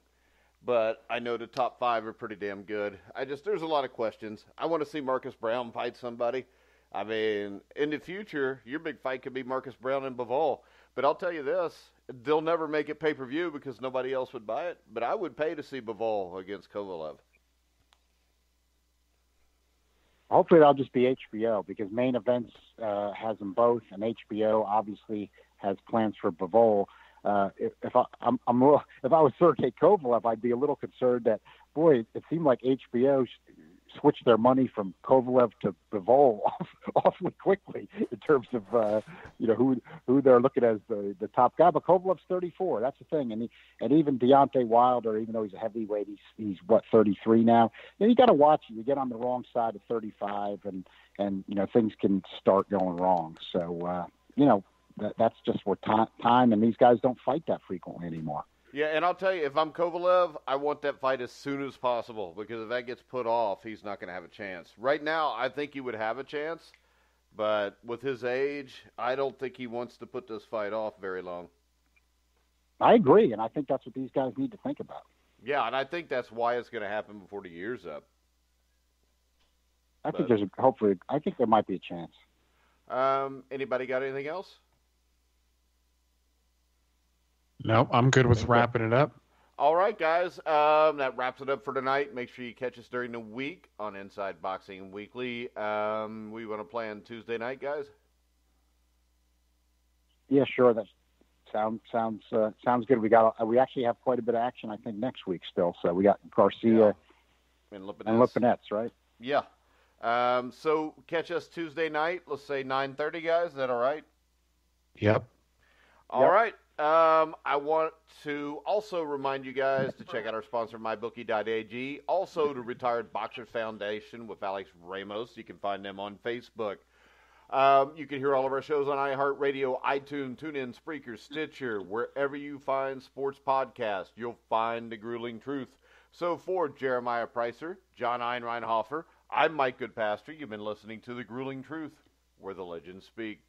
[SPEAKER 1] but I know the top 5 are pretty damn good. There's a lot of questions. I want to see Marcus Brown fight somebody. In the future, your big fight could be Marcus Brown and Bivol. But I'll tell you this, they'll never make it pay-per-view because nobody else would buy it. But I would pay to see Bivol against Kovalev.
[SPEAKER 3] Hopefully that'll just be HBO, because Main Events has them both, and HBO obviously has plans for Bivol. If I was Sergey Kovalev, I'd be a little concerned that, boy, it seemed like HBO switched their money from Kovalev to Bivol awfully quickly in terms of who they're looking as the top guy. But Kovalev's 34. That's the thing, and even Deontay Wilder, even though he's a heavyweight, he's 33 now. You got to watch it. You get on the wrong side of 35, and things can start going wrong. So that's just where time, and these guys don't fight that frequently anymore.
[SPEAKER 1] Yeah, and I'll tell you, if I'm Kovalev, I want that fight as soon as possible, because if that gets put off, he's not going to have a chance. Right now, I think he would have a chance, but with his age, I don't think he wants to put this fight off very long.
[SPEAKER 3] I agree, and I think that's what these guys need to think about.
[SPEAKER 1] Yeah, and I think that's why it's going to happen before the year's up.
[SPEAKER 3] I think there might be a chance.
[SPEAKER 1] Anybody got anything else?
[SPEAKER 2] No, I'm good with wrapping it up.
[SPEAKER 1] All right, guys. That wraps it up for tonight. Make sure you catch us during the week on Inside Boxing Weekly. We want to play on Tuesday night, guys?
[SPEAKER 3] Yeah, sure. That sounds good. We actually have quite a bit of action, I think, next week still. So we got Garcia and Lipinets, right?
[SPEAKER 1] Yeah. So catch us Tuesday night. Let's say 9:30, guys. Is that all right?
[SPEAKER 2] Yep.
[SPEAKER 1] All right. I want to also remind you guys to check out our sponsor, MyBookie.ag. Also, the Retired Boxer Foundation with Alex Ramos. You can find them on Facebook. You can hear all of our shows on iHeartRadio, iTunes, TuneIn, Spreaker, Stitcher. Wherever you find sports podcasts, you'll find The Grueling Truth. So for Jeremiah Preisser, John Einreinhofer, I'm Mike Goodpaster. You've been listening to The Grueling Truth, where the legends speak.